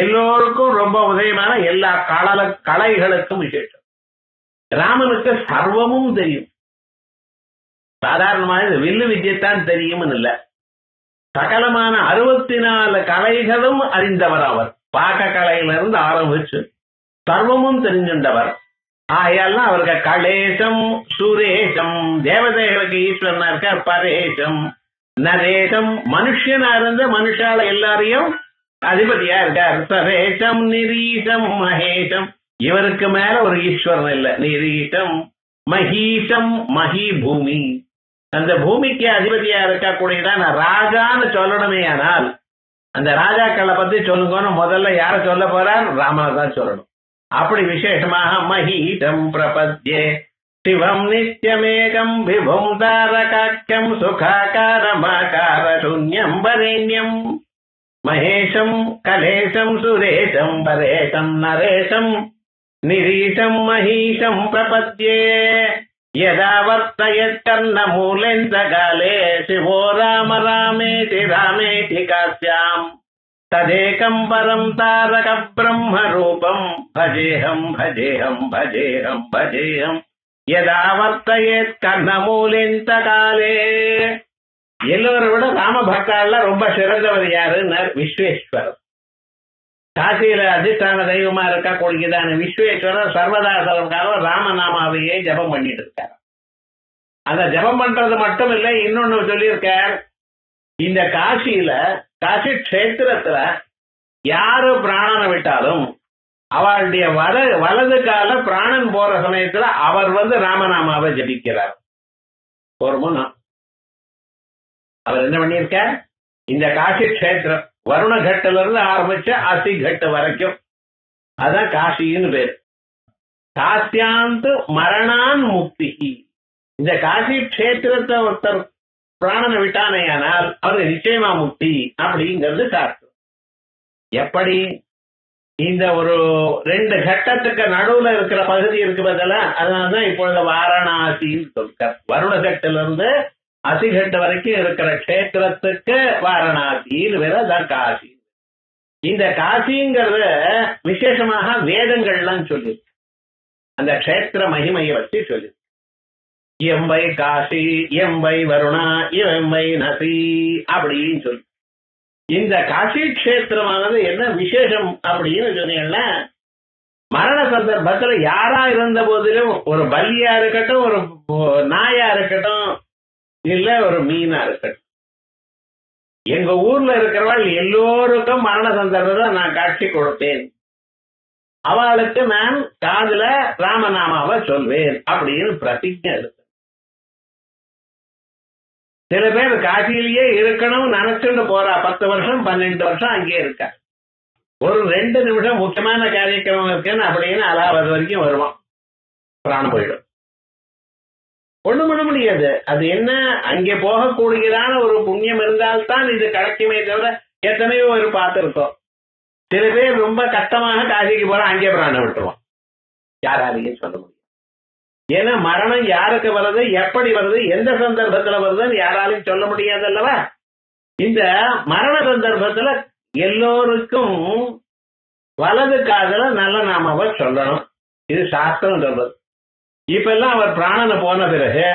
எல்லோருக்கும் ரொம்ப உதயமான எல்லா கலைகளுக்கும் விசேஷம். ராமனுக்கு சர்வமும் தெரியும். சாதாரணமாக இந்த வில்லு வித்தியத்தான் தெரியும்னு இல்ல, சகலமான 64 கலைகளும் அறிந்தவர் அவர். பாக்க கலையிலிருந்து ஆரம்பிச்சு சர்வமும் தெரிஞ்சின்றவர். ஆகையாலாம் அவருக்கு கலேசம் சுரேஷம். தேவதைகளுக்கு ஈஸ்வரனா இருக்கார் பரேஷம். நரேஷம் மனுஷனா இருந்த மனுஷால எல்லாரையும் அதிபதியா இருக்கார். சரேஷம் நிரீஷம் மகேஷம். இவருக்கு மேல ஒரு ஈஸ்வரன் இல்ல. நிரீஷம் மகீஷம் மகி பூமி. அந்த பூமிக்கு அதிபதியா இருக்கக்கூடியதான் ராஜான்னு சொல்லணுமே. ஆனால் அந்த ராஜாக்களை பத்தி சொல்லுங்கன்னு முதல்ல யார சொல்ல போறார், ராமனை தான் சொல்லணும். அப்படி விசேஷமாக மகீஷம் பிரபத்யே சிவம் நித்யமேகம் விபும் தாரகாக்கியம் சுகாகாரமாகார சூன்யம் வரேண்யம். மகேஷம் கலேஷம் சுரேஷம் பரேஷம் நரேஷம் நிரீஷம் மகீஷம் பிரபத்யே. யதா வர்த்தயத் கர்ணமூலேந்த காலே சிவோ ராம ராமேதி ராமேதி காஸ்யாம். ததேகம் பரம் தாரக பிரம்ம ரூபம் பஜேஹம் பஜேஹம் பஜேஹம் பஜேஹம். யதா வர்த்தயத் கர்ணமூலேந்த காலே. எல்லோரை விட ராம பக்தால ரொம்ப சிறந்தவர் யாருன்னு விஸ்வேஸ்வரர். காசியில அதிஷ்டான தெய்வமா இருக்கக்கூடியதான விஸ்வேஸ்வரர் சர்வதாசரக்காரர் ராமநாமாவையே ஜபம் பண்ணிட்டு இருக்கார். அந்த ஜபம் பண்றது மட்டும் இல்லை, இன்னொன்னு சொல்லியிருக்கார். இந்த காசியில காசி கஷேத்திரத்துல யாரு பிராணனை விட்டாலும் அவளுடைய வலது கால பிராணன் போற சமயத்துல அவர் வந்து ராமநாமாவை ஜபிக்கிறார். போருமோ அவர் என்ன பண்ணியிருக்கார், இந்த காசி கஷேத்திரம் வருண கட்டில இருந்து ஆரம்பிச்ச அசி கட்டு வரைக்கும் அதான் காசின்னு பேரு. காசியாந்து மரணான் முக்தி. இந்த காசி கஷேத்திரத்தை ஒருத்தர் பிராணனை விட்டானேயானால் அவருக்கு நிச்சயமா முக்தி அப்படிங்கிறது சாஸ்திரம். எப்படி இந்த ஒரு 2 கட்டத்துக்கு நடுவுல இருக்கிற பகுதி இருக்கு பதில, அதனாலதான் இப்பொழுது வாரணாசின்னு சொல்ற வருணகட்டிலிருந்து அசிகட்டு வரைக்கும் இருக்கிற கஷேத்திரத்துக்கு வாரணாசின்னு வேற காசி. இந்த காசிங்கிறத விசேஷமாக வேதங்கள்லாம் சொல்லி அந்த கஷேத்திர மகிமையை வச்சு சொல்லி எம்பை காசி எம்பை வருணா எம்பை நசி அப்படின்னு சொல்லி இந்த காசி கஷேத்திரமானது என்ன விசேஷம் அப்படின்னு சொன்னீங்கன்னா, மரண சந்தர்ப்பத்துல யாரா இருந்த போதிலும் ஒரு பலியா இருக்கட்டும், ஒரு நாயா இருக்கட்டும், இல்ல ஒரு மீனா இருக்கட்டும், எங்க ஊர்ல இருக்கிறவள் எல்லோருக்கும் மரண சந்தர்ப்பத்தை நான் காட்சி கொடுப்பேன், அவளுக்கு நான் காதுல ராமநாமாவை சொல்வேன் அப்படின்னு பிரதிஜை எடுத்தேன். சில பேர் காசியிலேயே இருக்கணும் நினைச்சுட்டு போறா, 10 வருஷம் 12 வருஷம் அங்கேயே இருக்கா. ஒரு 2 நிமிஷம் முக்கியமான காரியக்கிரமம் இருக்குன்னு அப்படின்னு அலாவது வரைக்கும் வருவான், பிராணம் போயிடும். ஒண்ணும் பண்ண முடியாது. அது என்ன, அங்கே போகக்கூடியதான ஒரு புண்ணியம் இருந்தால்தான் இது கிடைக்குமே தவிர எத்தனையோ ஒரு பார்த்துருக்கோம். சில பேர் ரொம்ப கஷ்டமாக காசிக்கு போற அங்கே பிராணம் விட்டுருவான், யாராலையும் சொல்ல முடியும். ஏன்னா மரணம் யாருக்கு வருது, எப்படி வருது, எந்த சந்தர்ப்பத்துல வருதுன்னு யாராலையும் சொல்ல முடியாது அல்லவா. இந்த மரண சந்தர்ப்பத்துல எல்லோருக்கும் வலது காதல நல்ல நாமாவை சொல்லணும், இது சாஸ்திரம் சொல்றது. இப்ப எல்லாம் அவர் பிராணனை போன பிறகு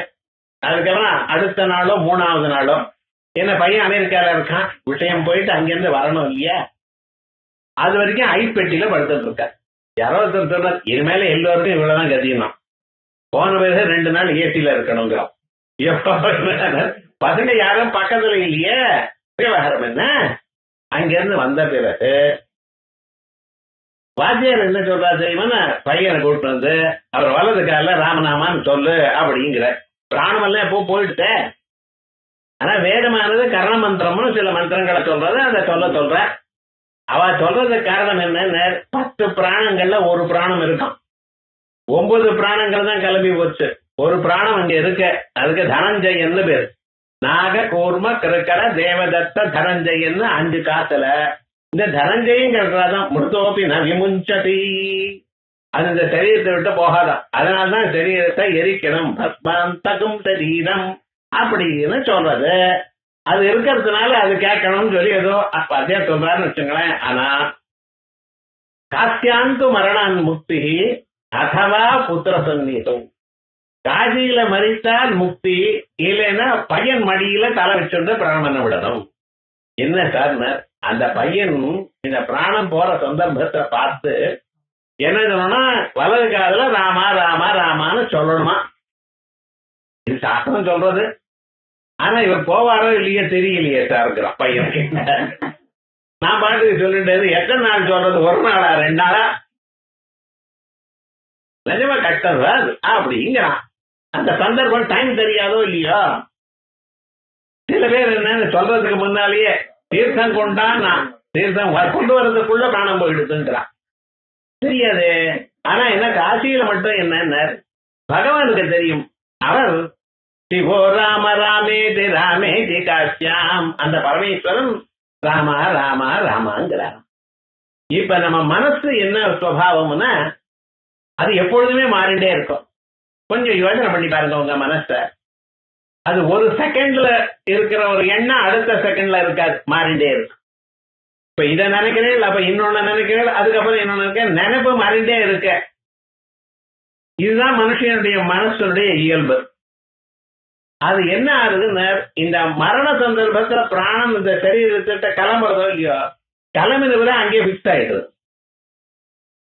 அதுக்கப்புறம் அடுத்த நாளோ 3வது நாளோ என்ன பையன் அமெரிக்கால இருக்கான், விஷயம் போயிட்டு அங்கிருந்து வரணும் இல்லையா, அது வரைக்கும் ஐப்பெட்டியில படுத்துட்டு இருக்க. யாரோ ஒருத்தர் சொல்றாரு இனிமேல எல்லோருக்கும் இவ்வளவுதான் கதியணும், போன பிறகு 2 நாள் ஏசியில இருக்கணுங்கிறோம். பசங்க யாரும் பக்கத்துல இல்லையே, விவகாரம் என்ன. அங்கிருந்து வந்த பிறகு வாத்தியார் என்ன சொல்றா தெரியுமா, பையனை கூப்பிட்டு வந்து அவர் வலது கால ராமநாமான்னு சொல்லு அப்படிங்கிற. பிராணமெல்லாம் எப்போ போயிடுத்த. ஆனா வேதமானது கர்ண மந்திரம்னு சில மந்திரங்களை சொல்றது, அதை சொல்ற. அவ சொல்றதுக்கு காரணம் என்ன, 10 பிராணங்கள்ல ஒரு பிராணம் இருக்கும், 9 பிராணங்கள் தான் கிளம்பி போச்சு, ஒரு பிராணம் அங்க இருக்கு. அதுக்கு தனஞ்சயன்னு பேரு. நாக கூர்ம கிருக்கர தேவதத்த தனஞ்சயன்னு 5 காத்துல இந்த தனஞ்சயங்கிறதான் மிருதோபி ந விமுஞ்சதி, அது இந்த சரீரத்தை விட்டு போகாதான். அதனால்தான் சரீரத்தை எரிக்கணும், பஸ்மாந்தகும் சரீரம் அப்படின்னு சொல்றது. அது இருக்கிறதுனால அது கேட்கணும்னு சொல்லி ஏதோ அதே சொல்றாருன்னு வச்சுங்களேன். ஆனா காசியாந்து மரணான் முக்தி அதவா புத்திர சந்நீதம், காசியில மறித்தால் முக்தி, இல்லைன்னா பையன் மடியில தலை வச்சுட்டு பிராணம் விடணும். என்ன சார், அந்த பையன் இந்த பிராணம் போற சந்தர்ப்பத்தை பார்த்து என்ன சொல்லணும்னா, வலது காதுல ராமா ராமா ராமான்னு சொல்லணுமா. இது சாஸ்திரம் சொல்றது. ஆனா இவர் போவாரோ இல்லையோ தெரியலையே சார் பையன். நான் பாட்டுக்கு சொல்லிட்டது, எத்தனை நாள் சொல்றது, 1 நாளா 2 நாளா, நிஜமா கஷ்டம் சார் அப்படிங்கிறான். அந்த சந்தர்ப்பம் டைம் தெரியாதோ இல்லையோ. சில பேர் என்ன சொல்றதுக்கு முன்னாலேயே தீர்த்தம் கொண்டான், நான் தீர்த்தம் கொண்டு வர்றதுக்குள்ள பிராணம் போயிடுதுன்றான், தெரியாது. ஆனா என்ன, காசியில மட்டும் என்ன பகவானுக்கு தெரியும். அவர் சிவோ ராம ராமேதி ராமேதி காசியாம், அந்த பரமேஸ்வரன் ராமா ராமா ராமாங்கிறார். இப்ப நம்ம மனசு என்ன சுவாவம்னா, அது எப்பொழுதுமே மாறிண்டே இருக்கும். கொஞ்சம் யோசனை பண்ணி பாருங்க உங்க மனச. அது ஒரு செகண்ட்ல இருக்கிற ஒரு எண்ணம் அடுத்த செகண்ட்ல இருக்காது, மாறிண்டே இருக்கும். இப்ப இதை நினைக்கிறேன், அப்ப இன்னொன்னு நினைக்கிறேன், அதுக்கப்புறம் இன்னொன்னு இருக்க, நினைப்பு மாறிண்டே இருக்க. இதுதான் மனுஷனுடைய மனசனுடைய இயல்பு. அது என்ன ஆகுதுன்னு, இந்த மரண சந்தர்ப்பத்துல பிராணம் இந்த சரீரத்திட்ட கிளம்புறதோ இல்லையோ, கிளம்பினது அங்கேயே பிக்ஸ் ஆயிடுது.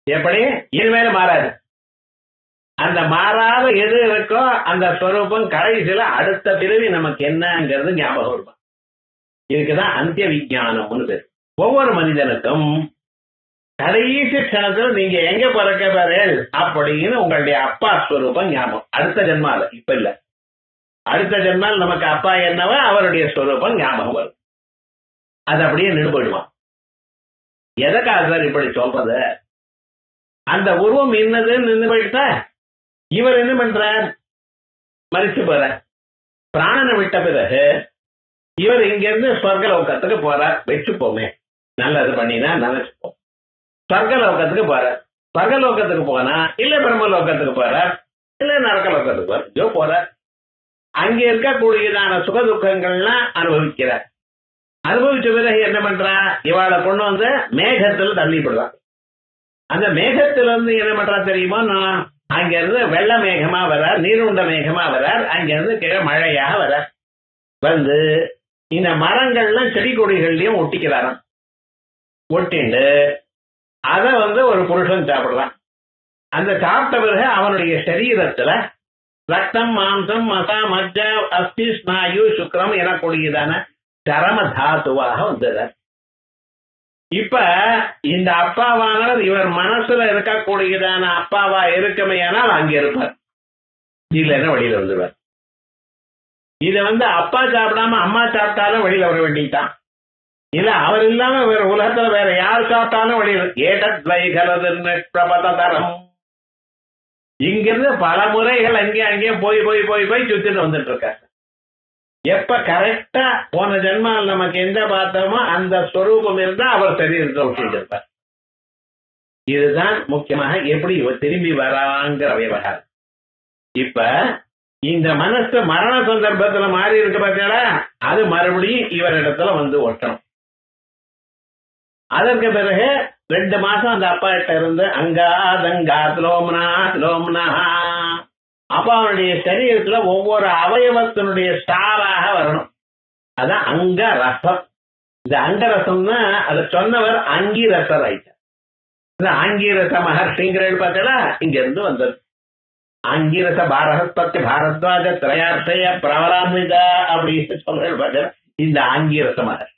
எப்படி இனிமேல மாறாது. அந்த மாறாத எது இருக்கோ அந்த ஸ்வரூபம் கடைசியில அடுத்த பிறவி நமக்கு என்னங்கிறது ஞாபகம் இருக்கும். இதுக்குதான் அந்திய விஞ்ஞானம்னு பேர். ஒவ்வொரு மனிதனுக்கும் கடைசி க்ஷணத்துல நீங்க எங்க பிறக்க பாரு அப்படின்னு உங்களுடைய அப்பா ஸ்வரூபம் ஞாபகம். அடுத்த ஜென்மால, இப்ப இல்ல, அடுத்த ஜென்மால் நமக்கு அப்பா என்னவோ அவருடைய ஸ்வரூபம் ஞாபகம் வரும். அது அப்படியே நின்று போயிடுவான். எதற்காக சார் இப்படி சொல்றது, அந்த உருவம் என்னதுன்னு நின்று போயிட்டா இவர் என்ன பண்றார், மறிச்சு போற. பிராணனை விட்ட பிறகு இவர் இங்க இருந்து ஸ்வர்கலோகத்துக்கு போறார். வச்சுப்போமே, நல்லது பண்ணினா நினைச்சுப்போம். ஸ்வர்கலோகத்துக்கு போறார். ஸ்வர்கலோகத்துக்கு போனா இல்ல பிரம்மலோகத்துக்கு போறார், இல்ல நரகலோகத்துக்கு போறார், இதோ போறார். அங்க இருக்கக்கூடியதான சுக துக்கங்கள்லாம் அனுபவிக்கிறார். அனுபவிச்ச பிறகு என்ன பண்றா, இவாளை கொண்டு வந்து மேகத்துல தள்ளிப்படுறான். அந்த மேகத்துல இருந்து என்ன பண்றா தெரியுமோ, அங்க இருந்து வெள்ள மேகமா வரார், நீருண்ட மேகமா வரார், அங்க இருந்து கீழே மழையாக வரார். வந்து இந்த மரங்கள்லாம் செடி கொடிகள்லயும் ஒட்டிக்கிறாராம். ஒட்டிண்டு அதை வந்து ஒரு புருஷன் சாப்பிடுறான். அந்த சாப்பிட்ட பிறகு அவனுடைய சரீரத்துல ரத்தம், மாம்சம், மசா, மஜ்ஜ, அஸ்தி, ஸ்நாயு, சுக்ரம் எனக்கூடியதான சரம தாத்துவாக வந்தது. இப்ப இந்த அப்பாவானவர் இவர் மனசுல இருக்கக்கூடியதான அப்பாவா இருக்குமையானால் அங்க இருப்பார், இல்லைன்னா வெளியில வந்துடுவார். இத வந்து அப்பா சாப்பிடாம அம்மா சாப்பிட்டாலும் வெளியில வர வேண்டியதுதான். இல்ல அவர் இல்லாம வேற உலகத்துல வேற யார் சாப்பிட்டாலும் வெளியில. ஏடத்வைகலதரம் இங்கிருந்து பல முறைகள் அங்கேயும் போய் போய் போய் போய் சுத்திட்டு வந்துட்டு இருக்க. எப்ப கரெக்டா போன ஜென்மால் நமக்கு எந்த பார்த்தோமோ அந்த ஸ்வரூபம் இருந்தா அவர் சரீரத்தை விட்டுருப்பார். இதுதான் முக்கியமாக எப்படி திரும்பி வராங்கிற விவகாரம். இப்ப இந்த மனசு மரண சந்தர்ப்பத்துல மாறி இருக்கு பார்த்தீங்களா, அது மறுபடியும் இவரிடத்துல வந்து ஒட்டணும். அதற்கு பிறகு 2 மாசம் அந்த அப்பா கிட்ட இருந்து அங்கா லோம்னா அப்ப அவனுடைய சரீரத்துல ஒவ்வொரு அவயவத்தினுடைய ஸ்டாராக வரணும். அதான் அங்க ரசம். இந்த அங்கரசம்னா அதை சொன்னவர் அங்கீரசர் ஆயிட்டார். இந்த ஆங்கீரச மகர்ஷிங்கிறது பார்த்தீங்களா, இங்க இருந்து வந்தது. ஆங்கீரச பாரஹஸ்பத்தி பாரத்வாஜ திரையார்த்தைய பிரவலான்விதா அப்படின்னு சொல்றது பார்த்தீங்கன்னா இந்த ஆங்கீரச மகர்ஷி.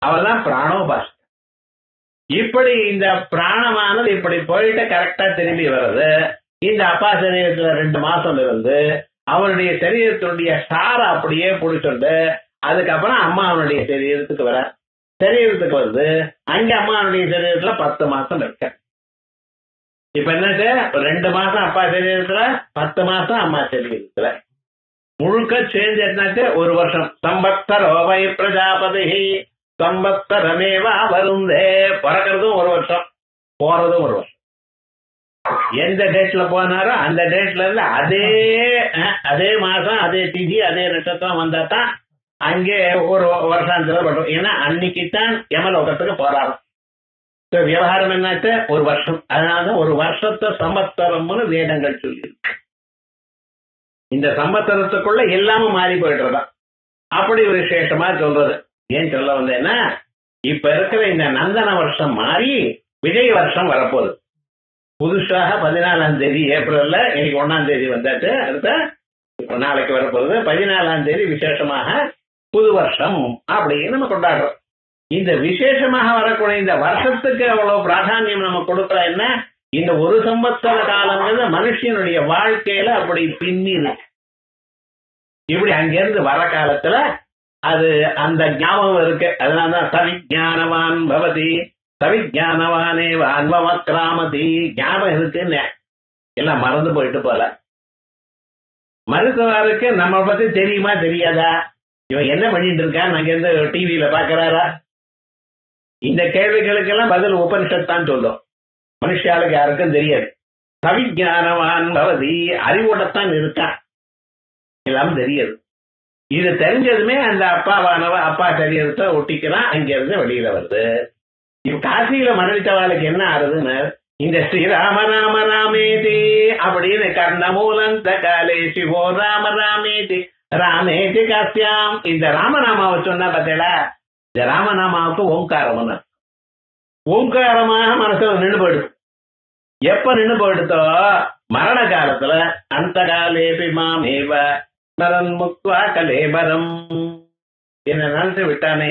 அவர்தான் பிராணோபாஸ். இப்படி இந்த பிராணமானது இப்படி போயிட்டு கரெக்டா திரும்பி வர்றது. இந்த அப்பா சரீரத்துல 2 மாசம் இருந்து அவனுடைய சரீரத்தினுடைய சாரை அப்படியே பிடிச்சுண்டு அதுக்கப்புறம் அம்மா அவனுடைய சரீரத்துக்கு வர. சரீரத்துக்கு வந்து அங்க அம்மாவுடைய சரீரத்துல 10 மாசம் இருக்க. இப்ப என்னது, 2 மாசம் அப்பா சரீரத்துல, 10 மாசம் அம்மா சரீரத்துல, முழுக்க சேர்ந்து என்னாச்சு 1 வருஷம். சம்பத்சரோவை பிரஜாபதி சம்பத்சரமேவா வருந்தே. பிறக்கிறதும் 1 வருஷம், போறதும் 1 வருஷம். எந்த டேட்ல போனாரோ அந்த டேட்ல இருந்து அதே மாசம் அதே திதி அதே நட்சத்திரம் வந்தா தான் அங்கே 1 வருஷாந்திரம் பண்றோம். ஏன்னா அன்னைக்குத்தான் யமலோகத்துக்கு போறாராம். விவகாரம் என்னாச்சு 1 வருஷம். அதனாலதான் 1 வருஷத்தை சம்பத்சரம்னு வேதங்கள் சொல்லி இந்த சம்பத்சரத்துக்குள்ள எல்லாமும் மாறி போயிடுறதா. அப்படி ஒரு விசேஷமா சொல்றது. ஏன் சொல்ல வந்தேன்னா, இப்ப இருக்கிற இந்த நந்தன வருஷம் மாறி விஜய் வருஷம் வரப்போகுது. புதுசாக 14ஆம் தேதி ஏப்ரல்ல, இன்னைக்கு 1ஆம் தேதி வந்தாச்சு, அடுத்த நாளைக்கு வரப்போகுது. 14ஆம் தேதி விசேஷமாக புது வருஷம் அப்படின்னு நம்ம கொண்டாடுறோம். இந்த விசேஷமாக வரக்கூடிய இந்த வருஷத்துக்கு அவ்வளவு பிராதானியம் நம்ம கொடுக்குற என்ன, இந்த 1 சம்பத்சர காலங்கிறது மனுஷனுடைய வாழ்க்கையில அப்படி பின்னி இருக்கு. இப்படி அங்கிருந்து வர காலத்துல அது அந்த ஞாபகம் இருக்கு. அதனாலதான் சவிஜானவான் பவதி சவிஜானவானே அன்பவக்ராமதி. ஞாபகம் இருக்குன்னு எல்லாம் மறந்து போயிட்டு போல. மருத்துவருக்கு நம்ம பத்தி தெரியுமா தெரியாதா, இவன் என்ன பண்ணிட்டு இருக்கான் அங்க இருந்து டிவியில பாக்குறாரா, இந்த கேள்விகளுக்கெல்லாம் பதில் உபனிஷத் தான் சொல்லும். மனுஷாளுக்கு யாருக்கும் தெரியாது. சவிஜானவான் பவதி, அறிவோடத்தான் இருக்கான், எல்லாம் தெரியாது. இது தெரிஞ்சதுமே அந்த அப்பா சரீரத்தை ஒட்டிக்கிறான், அங்க இருந்து வெளியில வருது. இப்ப காசியில மரணித்தவாளுக்கு என்ன ஆறுதுன்னு, இந்த ஸ்ரீராம ராம ராமேதி அப்படின்னு கர்ணமூலந்த காலே சிவோ ராம ராமேதி ராமேதி காசியாம். இந்த ராமநாமாவை சொன்னா பார்த்தீங்களா, இந்த ராமநாமாவுக்கு ஓங்காரம். ஓங்காரமாக மனசுல நின்று போயிடுது. எப்ப நின்று போயிடுதோ மரண காலத்துல அந்த காலேபி மாமேவ நரன் முக்வா கலேபரம் என்ன நினைச்சு விட்டானே,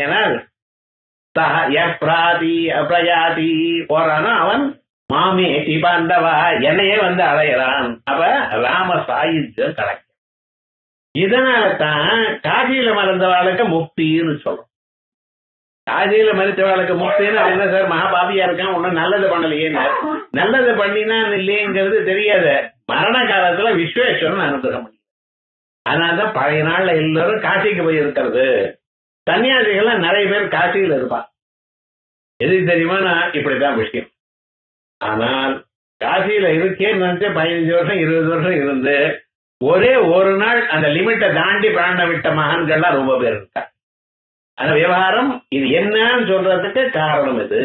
பிரயாதி போறானோ அவன் மாமே பாண்டவா என்னையே வந்து அடையிறான். அப்ப ராம சாயுஜ்யம் கிடைக்கும். இதனால தான் காசியில மறந்தவாளுக்கு முக்தின்னு சொல்றோம். காசியில மறித்தவாளுக்கு முக்தின்னு என்ன சார், மகாபாபியா இருக்கான், ஒன்னும் நல்லது பண்ணலையேன்னு. நல்லது பண்ணினா இல்லையேங்கிறது தெரியாத மரண காலத்துல விஸ்வேஸ்வரன் அனுகிரகம் பண்ணி அதனாலதான் பழைய நாள்ல எல்லாரும் காசிக்கு போய் இருக்கிறது. சன்னியாசிகள் நிறைய பேர் காசியில் இருப்பான். எது தெரியுமா, நான் இப்படிதான் விஷயம். ஆனால் காசியில இருக்கேன்னு நினைச்சு 15 வருஷம் 20 வருஷம் இருந்து ஒரே ஒரு நாள் அந்த லிமிட்டை தாண்டி பிராண விட்ட மகான்கள்லாம் ரொம்ப பேர் இருக்கா. அந்த விவகாரம் இது என்னன்னு சொல்றதுக்கு காரணம் இது.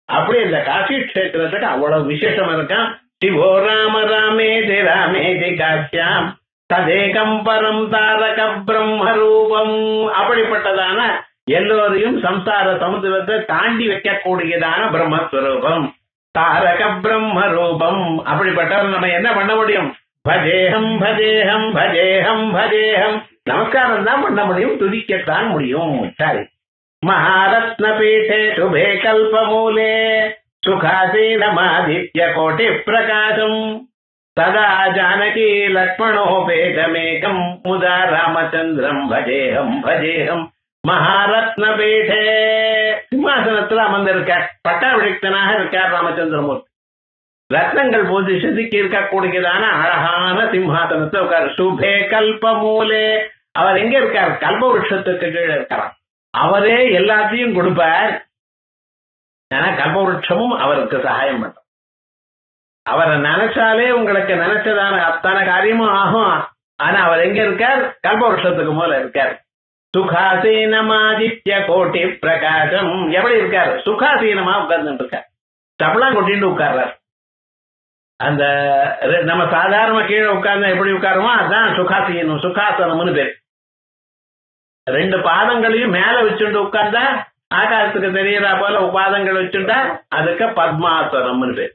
அப்படி இந்த காசி கஷேத்திரத்துக்கு அவ்வளவு விசேஷம் இருக்கான். சிவோ ராம ராமேதி ராமேதி காசியாம் ததேகம் பரம் தாரக பிரம்மரூபம். அப்படிப்பட்டதான எல்லோரையும் சம்சார சமுத்திரத்தை தாண்டி வைக்கக்கூடியதான பிரம்மஸ்வரூபம் தாரக பிரம்மரூபம். அப்படிப்பட்டவர் நம்ம என்ன பண்ண முடியும்? பஜேகம் பஜேகம் பஜேகம் பஜேகம். நமஸ்காரம் தான் பண்ண முடியும், துதிக்கத்தான் முடியும். சரி. மகாரத்ன பீఠே சுபே கல்பமூலே சுகாசீனமாதித்ய கோட்டி பிரகாசம் ததா ஜானகி லக்ஷ்மணோபேதமேகம் முதா ராமச்சந்திரம் பஜேகம் பஜேகம். மகாரத்ன பீఠே சிம்மாசனத்தில் அமர்ந்திருக்கார், பட்டாபிஷிக்தனாக இருக்கார் ராமச்சந்திரமூர்த்தி. ரத்னங்கள் போது செதுக்கி இருக்கக்கூடியதான அழகான சிம்ஹாசனத்தை உட்கார். சுபே கல்பமூலே. அவர் எங்க இருக்கார்? கல்ப விருட்சத்துக்கு கீழே இருக்காராம். அவரே எல்லாத்தையும் கொடுப்பார். ஆனா கல்ப விருட்சமும் அவருக்கு சகாயம் பண்ணும். அவரை நினைச்சாலே உங்களுக்கு நினைச்சதான அத்தனை காரியமும் ஆகும். ஆனா அவர் எங்க இருக்கார்? கல்ப விருட்சத்துக்கு மேல இருக்கார். சுகாசீனமாதித்ய கோட்டி பிரகாசம். எப்படி இருக்காரு? சுகாசீனமா உட்கார்ந்து இருக்கார். தப்பலாம் கொட்டிட்டு உட்கார்றார். அந்த நம்ம சாதாரண கீழே உட்கார்ந்து எப்படி உட்காருமோ அதுதான் சுகாசீனம், சுகாசனம்னு பேர். 2 பாதங்களையும் மேல வச்சுட்டு உட்கார்ந்தா ஆகாசத்துக்கு தெரியறா போல பாதங்கள் வச்சுட்டா அதுக்கு பத்மாசனம்னு பேர்.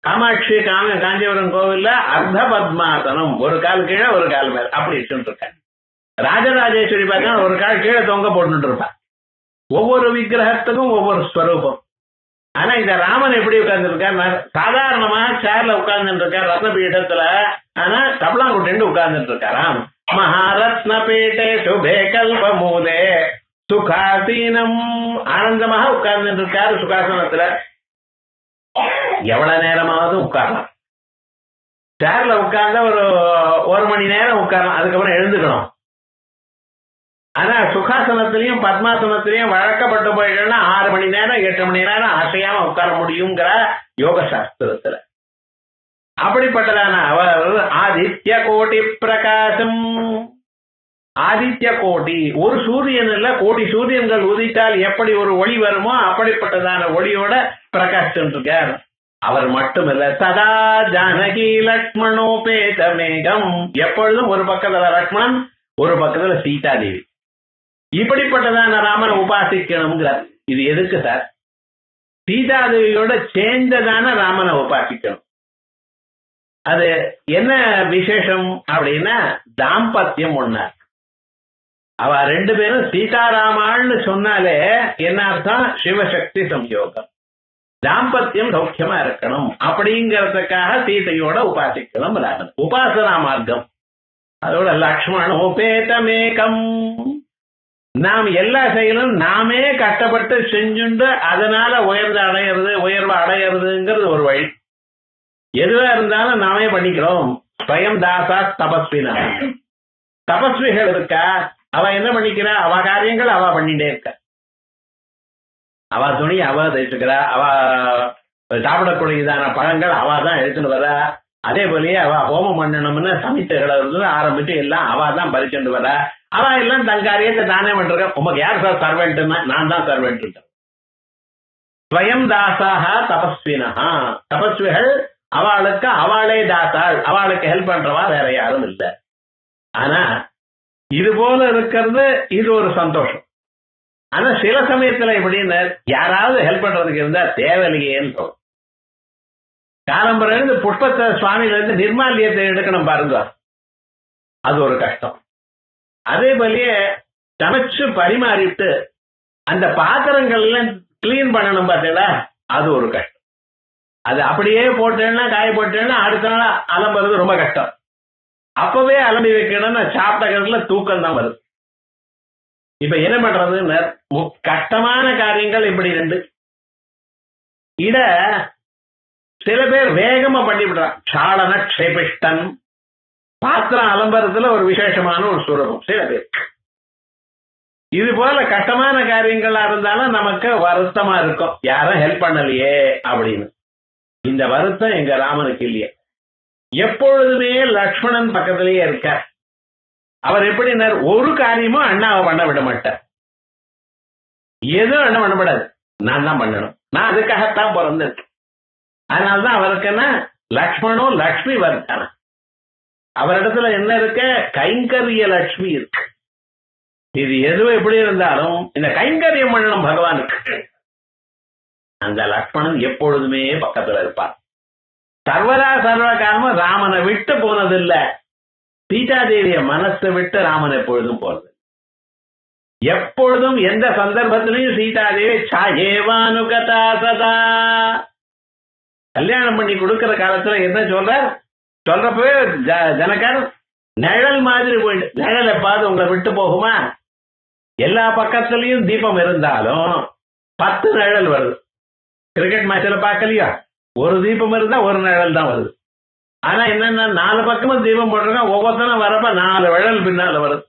காமாட்சி காஞ்சிபுரம் கோவில்ல அர்த்த பத்மாசனம், ஒரு கால் கீழே ஒரு கால் மேல அப்படி வச்சுட்டு இருக்காங்க. ராஜராஜேஸ்வரி பார்த்தா ஒரு கால் கீழே தொங்க போட்டுட்டு இருப்பான். ஒவ்வொரு விக்கிரகத்துக்கும் ஒவ்வொரு ஸ்வரூபம். ஆனா இந்த ராமன் எப்படி உட்கார்ந்து இருக்கார்? சாதாரணமா சேர்ல உட்கார்ந்துட்டு இருக்கார் ரத்ன பீடத்துல. ஆனா தபலாம் கொண்டு உட்கார்ந்துட்டு இருக்காராம். மகாரத்ன பீட்டே சுபே கல்பமூலே சுகாசீனம். ஆனந்தமாக உட்கார்ந்துட்டு இருக்காரு சுகாசனத்துல. எவ்வளவு நேரமாவது உட்காரலாம். சேர்ல உட்கார்ந்தா ஒரு மணி நேரம் உட்காரலாம், அதுக்கப்புறம் எழுந்துக்கணும். ஆனா சுகாசனத்திலையும் பத்மாசனத்திலையும் வழக்கப்பட்டு போயிட்டோம்னா 6 மணி நேரம் 8 மணி நேரம் அசையாம உட்கார முடியுங்கிற யோக சாஸ்திரத்துல. அப்படிப்பட்டதான அவர் ஆதித்ய கோட்டி பிரகாசம். ஆதித்ய கோட்டி, ஒரு சூரியன் இல்ல கோடி சூரியன்கள் உதித்தால் எப்படி ஒரு ஒளி வருமோ அப்படிப்பட்டதான ஒளியோட பிரகாசம் இருக்கார். அவர் மட்டுமல்ல, சதா ஜானகி லக்ஷ்மணோபேதமேகம். எப்பொழுதும் ஒரு பக்கத்துல லக்ஷ்மணன், ஒரு பக்கத்துல சீதாதேவி. இப்படிப்பட்டதான ராமனை உபாசிக்கணுங்கிறார். இது எதுக்கு சார்? சீதாதேவியோட சேர்ந்ததான ராமனை உபாசிக்கணும். அது என்ன விசேஷம் அப்படின்னா தாம்பத்தியம் ஒண்ணா. அவ 2 பேரும் சீதாராமாள்னு சொன்னாலே என்ன அர்த்தம்? சிவசக்தி சம்யோகம். தாம்பத்தியம் சௌக்கியமா இருக்கணும் அப்படிங்கிறதுக்காக சீதையோட உபாசிக்கணும் ராமன். உபாசனா மார்க்கம். அதோட லக்ஷ்மணோபேதமேகம். நாம் எல்லா செயலும் நாமே கஷ்டப்பட்டு செஞ்சுண்டு அதனால உயர்வு அடையிறதுங்கிறது ஒரு வழி. எதுவா இருந்தாலும் நாமே பண்ணிக்கிறோம். ஸ்வயம் தாசா தபஸ்வினா. தபஸ்விகள் இருக்கா, அவ என்ன பண்ணிக்கிறா? அவ காரியங்கள் அவ பண்ணிட்டே இருக்கா. அவ துணி அவ தைச்சுக்கிறா, அவ சாப்பிடக்கூடியதான பழங்கள் அவ தான் எடுத்துட்டு வர. அதே போலயே அவ ஹோமம் பண்ணணும்னு சமித்தைகளை ஆரம்பிச்சு எல்லாம் அவ தான் பறிச்சுட்டு வர. அவ எல்லாம் தன் காரியத்தை தானே பண்ற. உமக்கு யார் சார் சர்வெண்ட்னா? நான் தான் சர்வெண்ட். ஸ்வயம் தாசாக தபஸ்வினா. தபஸ்விகள் அவளுக்கு அவளே தாசாள், அவளுக்கு ஹெல்ப் பண்றவா வேற யாரும் இல்லை. ஆனா இது போல இருக்கிறது இது ஒரு சந்தோஷம். ஆனா சில சமயத்துல எப்படின்னு யாராவது ஹெல்ப் பண்றதுக்கு இருந்தா தேவையில்லையேன்னு தோணும். காலம்பரம் இருந்து புஷ்பத்தை சுவாமியில இருந்து நிர்மாலியத்தை எடுக்கணும் பாருங்க, அது ஒரு கஷ்டம். அதே போலயே சமைச்சு பரிமாறிட்டு அந்த பாத்திரங்கள்லாம் கிளீன் பண்ணணும் பார்த்தீங்களா, அது ஒரு கஷ்டம். அது அப்படியே போட்டேன்னா காய போட்டேன்னா அடுத்த நாள் அலம்புறது ரொம்ப கஷ்டம். அப்பவே அலம்பி வைக்கணும்னா சாப்பிட்ட கருத்துல தூக்கம் தான் வருது. இப்ப என்ன பண்றதுன்னு கஷ்டமான காரியங்கள் இப்படி 2 இத சில பேர் வேகமா பண்ணிவிடுறான். சாளன க்ஷேபிஷ்டன் பாத்திரம் அலம்பரத்துல ஒரு விசேஷமான ஒரு சுரூபம் சில பேர். இது போல கஷ்டமான காரியங்களா இருந்தாலும் நமக்கு வருத்தமா இருக்கும், யாரும் ஹெல்ப் பண்ணலையே அப்படின்னு. இந்த வருத்தம் எங்க ராமனுக்கு இல்லையே. எப்பொழுதுமே லக்ஷ்மணன் பக்கத்திலேயே இருக்கார். அவர் எப்படின்னார், ஒரு காரியமும் அண்ணாவை பண்ண விட மாட்டார். எதுவும் அண்ணன் பண்ணப்படாது, நான் தான் பண்ணணும், நான் அதுக்காகத்தான் பிறந்திருக்கேன். அதனால்தான் அவருக்கு என்ன லக்ஷ்மணும் லக்ஷ்மி வர்த்தான. அவரிடத்துல என்ன இருக்க, கைங்கரிய லட்சுமி இருக்கு. இது எதுவும் எப்படி இருந்தாலும் இந்த கைங்கரியம் பண்ணணும் பகவானுக்கு. அந்த லக்ஷ்மணன் எப்பொழுதுமே பக்கத்துல இருப்பார். சர்வதா சர்வ காலமும் ராமனை விட்டு போனதில்லை. சீதாதேவிய மனசை விட்டு ராமன் எப்பொழுதும் போறது. எப்பொழுதும் எந்த சந்தர்ப்பத்திலையும் சீதாதேவி சாயேவானுகதா சதா. கல்யாணம் பண்ணி கொடுக்கிற காலத்துல என்ன சொல்றப்பவே ஜனகர் நிழல் மாதிரி போயிட்டு, நிழல் எப்பாவது உங்களை விட்டு போகுமா? எல்லா பக்கத்துலயும் தீபம் இருந்தாலும் 10 நிழல் வருது. கிரிக்கெட் மேட்ச்ல பார்க்கலையா, ஒரு தீபம் இருந்தா ஒரு நிழல் தான் வருது. ஆனா என்னன்னா 4 பக்கமும் தீபம் போட்டிருக்கோம், ஒவ்வொருத்தரும் வரப்ப 4 நிழல் பின்னால வருது.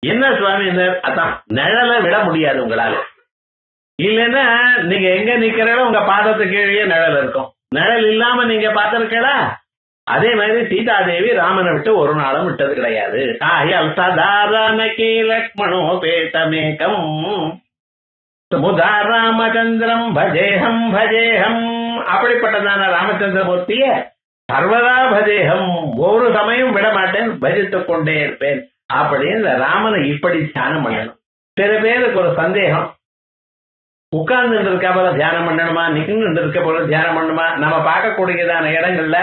என்ன சுவாமி, அதான் நிழலை விட முடியாது உங்களால. இல்லைன்னா நீங்க எங்க நிக்கிறீங்களோ உங்க பாதத்துக்கு கீழே நிழல் இருக்கும். நிழல் இல்லாம நீங்க பார்த்திருக்கீங்களா? அதே மாதிரி சீதாதேவி ராமனை விட்டு ஒரு நாளும் விட்டது கிடையாது. ஆயல் சதாரணகி லக்ஷ்மணோ பேதமேகம் முதா ராமச்சந்திரம் பஜேஹம் பஜேஹம். அப்படிப்பட்டதான ராமச்சந்திரமூர்த்திய சர்வதா பஜேஹம், ஒரு சமயம் விட மாட்டேன், பஜித்துக் கொண்டே இருப்பேன் அப்படின்னு ராமனை இப்படி தியானம் பண்ணணும். சில பேருக்கு ஒரு சந்தேகம், உட்கார்ந்து இருக்க போல தியானம் பண்ணணுமா, நின்று இருக்க போல தியானம் பண்ணணுமா? நம்ம பார்க்கக்கூடியதான இடங்கள்ல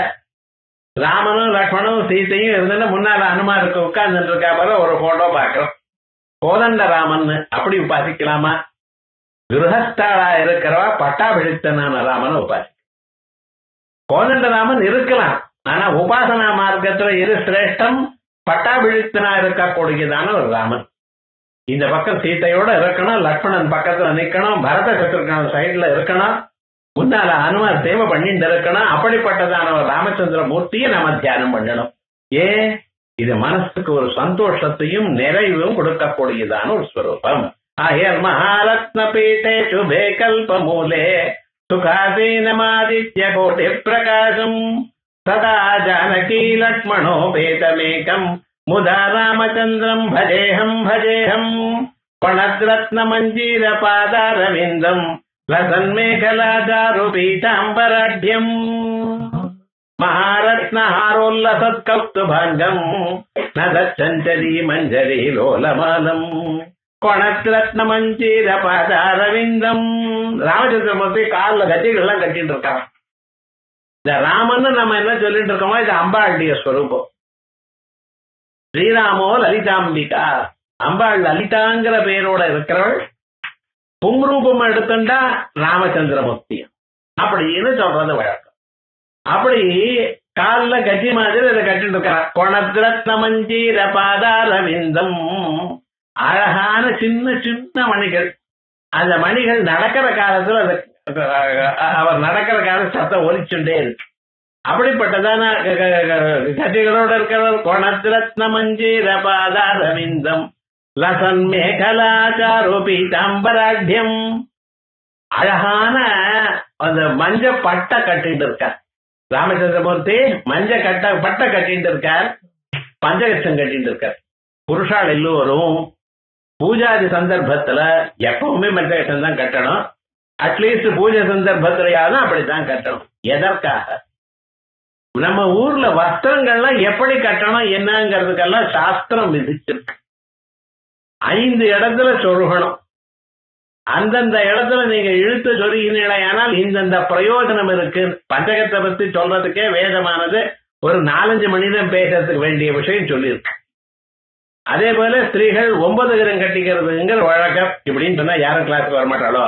ராமனும் லக்ஷ்மணும் சீத்தையும் இருந்துன்னு முன்னால அனுமாருக்கு உட்கார்ந்து இருக்கா போல ஒரு போட்டோ பார்க்கிறோம். கோதண்ட ராமன் அப்படி உபாசிக்கலாமா? கிரகஸ்தாளா இருக்கிறவா பட்டாபிழித்தனான ராமன் உபாசி. கோதண்ட ராமன் இருக்கலாம், ஆனா உபாசனா மார்க்கத்துல இரு சிரேஷ்டம் பட்டாபிழித்தனா இருக்கக்கூடியதான ஒரு ராமன். இந்த பக்கம் சீத்தையோட இருக்கணும், லக்ஷ்மணன் பக்கத்துல நிக்கணும், பரத சத்ருகன் சைட்ல இருக்கணும், முன்னால அனுமார் சேவை பண்ணிட்டு இருக்கணும். அப்படிப்பட்டதான ஒரு ராமச்சந்திர மூர்த்தியை நாம தியானம் பண்ணணும். ஏன்? இது மனசுக்கு ஒரு சந்தோஷத்தையும் நிறைவும் கொடுக்கக்கூடியதான ஒரு ஸ்வரூபம். ஆயர் மகாரத்ன பீட்டே சுபே கல்ப மூலே சுகாசீனமாதித்ய கோட்டி பிரகாசம் சதா ஜானகி லக்ஷ்மணோ பேதமேகம் முதா ராமச்சந்திரம் பஜேஹம் பஜேஹம் பணத்ரத்ன மஞ்சீர பாதாரவிந்தம் லசன்மேகலாச்சாரு பீதாம்பராட்யம் மகாரத்ன ஹாரோல்லசத்கௌஸ்துபாங்கம் நதச்சஞ்சரி மஞ்சரி லோலமாலம் கொணத்ரத்ன மஞ்சீர பாதாரவிந்தம். ராமச்சந்திரமூர்த்தி காலில் கட்டிகள்லாம் கட்டிட்டு இருக்காங்க. இந்த ராமன்னு நம்ம என்ன சொல்லிட்டு இருக்கோமோ இது அம்பாளுடைய ஸ்வரூபம். ஸ்ரீராமோ லலிதாம்பிகா, அம்பாள் லலிதாங்கிற பேரோட இருக்கிறவள். பும்ரூபம் எடுத்துட்டா ராமச்சந்திரமூர்த்தி அப்படின்னு சொல்றது வழக்கம். அப்படி காலில் கட்டி மாதிரி அதை கட்டிட்டு இருக்கிறார். கொணத்ரத்ன மஞ்சீர பாதாரவிந்தம், அழகான சின்ன சின்ன மணிகள். அந்த மணிகள் நடக்கிற காலத்துல அவர் நடக்கிற கால சத்தம் ஒலிச்சுட்டே இருக்கு. அப்படிப்பட்டதான கட்டிகளோட இருக்கிறவர். கொணத்ரத்ன மஞ்சீர பாதாரவிந்தம் லசன் மேகலாச்சாரு பீதாம்பராட்யம், அழகான அந்த மஞ்ச பட்டை கட்டிட்டு இருக்கார் ராமச்சந்திரமூர்த்தி. மஞ்ச பட்டை கட்டிட்டு இருக்கார், பஞ்சகட்சம் கட்டிட்டு இருக்கார். புருஷால் எல்லோரும் பூஜாதி சந்தர்ப்பத்துல எப்பவுமே பஞ்சகட்சம் தான் கட்டணும். அட்லீஸ்ட் பூஜை சந்தர்ப்பத்திலையாவது அப்படித்தான் கட்டணும். எதற்காக? நம்ம ஊர்ல வஸ்திரங்கள்லாம் எப்படி கட்டணும் என்னங்கிறதுக்கெல்லாம் சாஸ்திரம் விதிச்சிருக்கு. 5 இடத்துல சொருகணும். அந்தந்த இடத்துல நீங்க இழுத்து சொருகினால் இந்தந்த பிரயோஜனம் இருக்கு. பஞ்சகத்தை பத்தி சொல்றதுக்கே வேதமானது ஒரு 4-5 மணி நேரம் பேசுறதுக்கு வேண்டிய விஷயம் சொல்லியிருக்கு. அதே போல ஸ்திரீகள் 9 கிரம் கட்டிக்கிறதுங்கிற வழக்கம். இப்படின்னு சொன்னா யாரும் கிளாஸுக்கு வரமாட்டாளோ?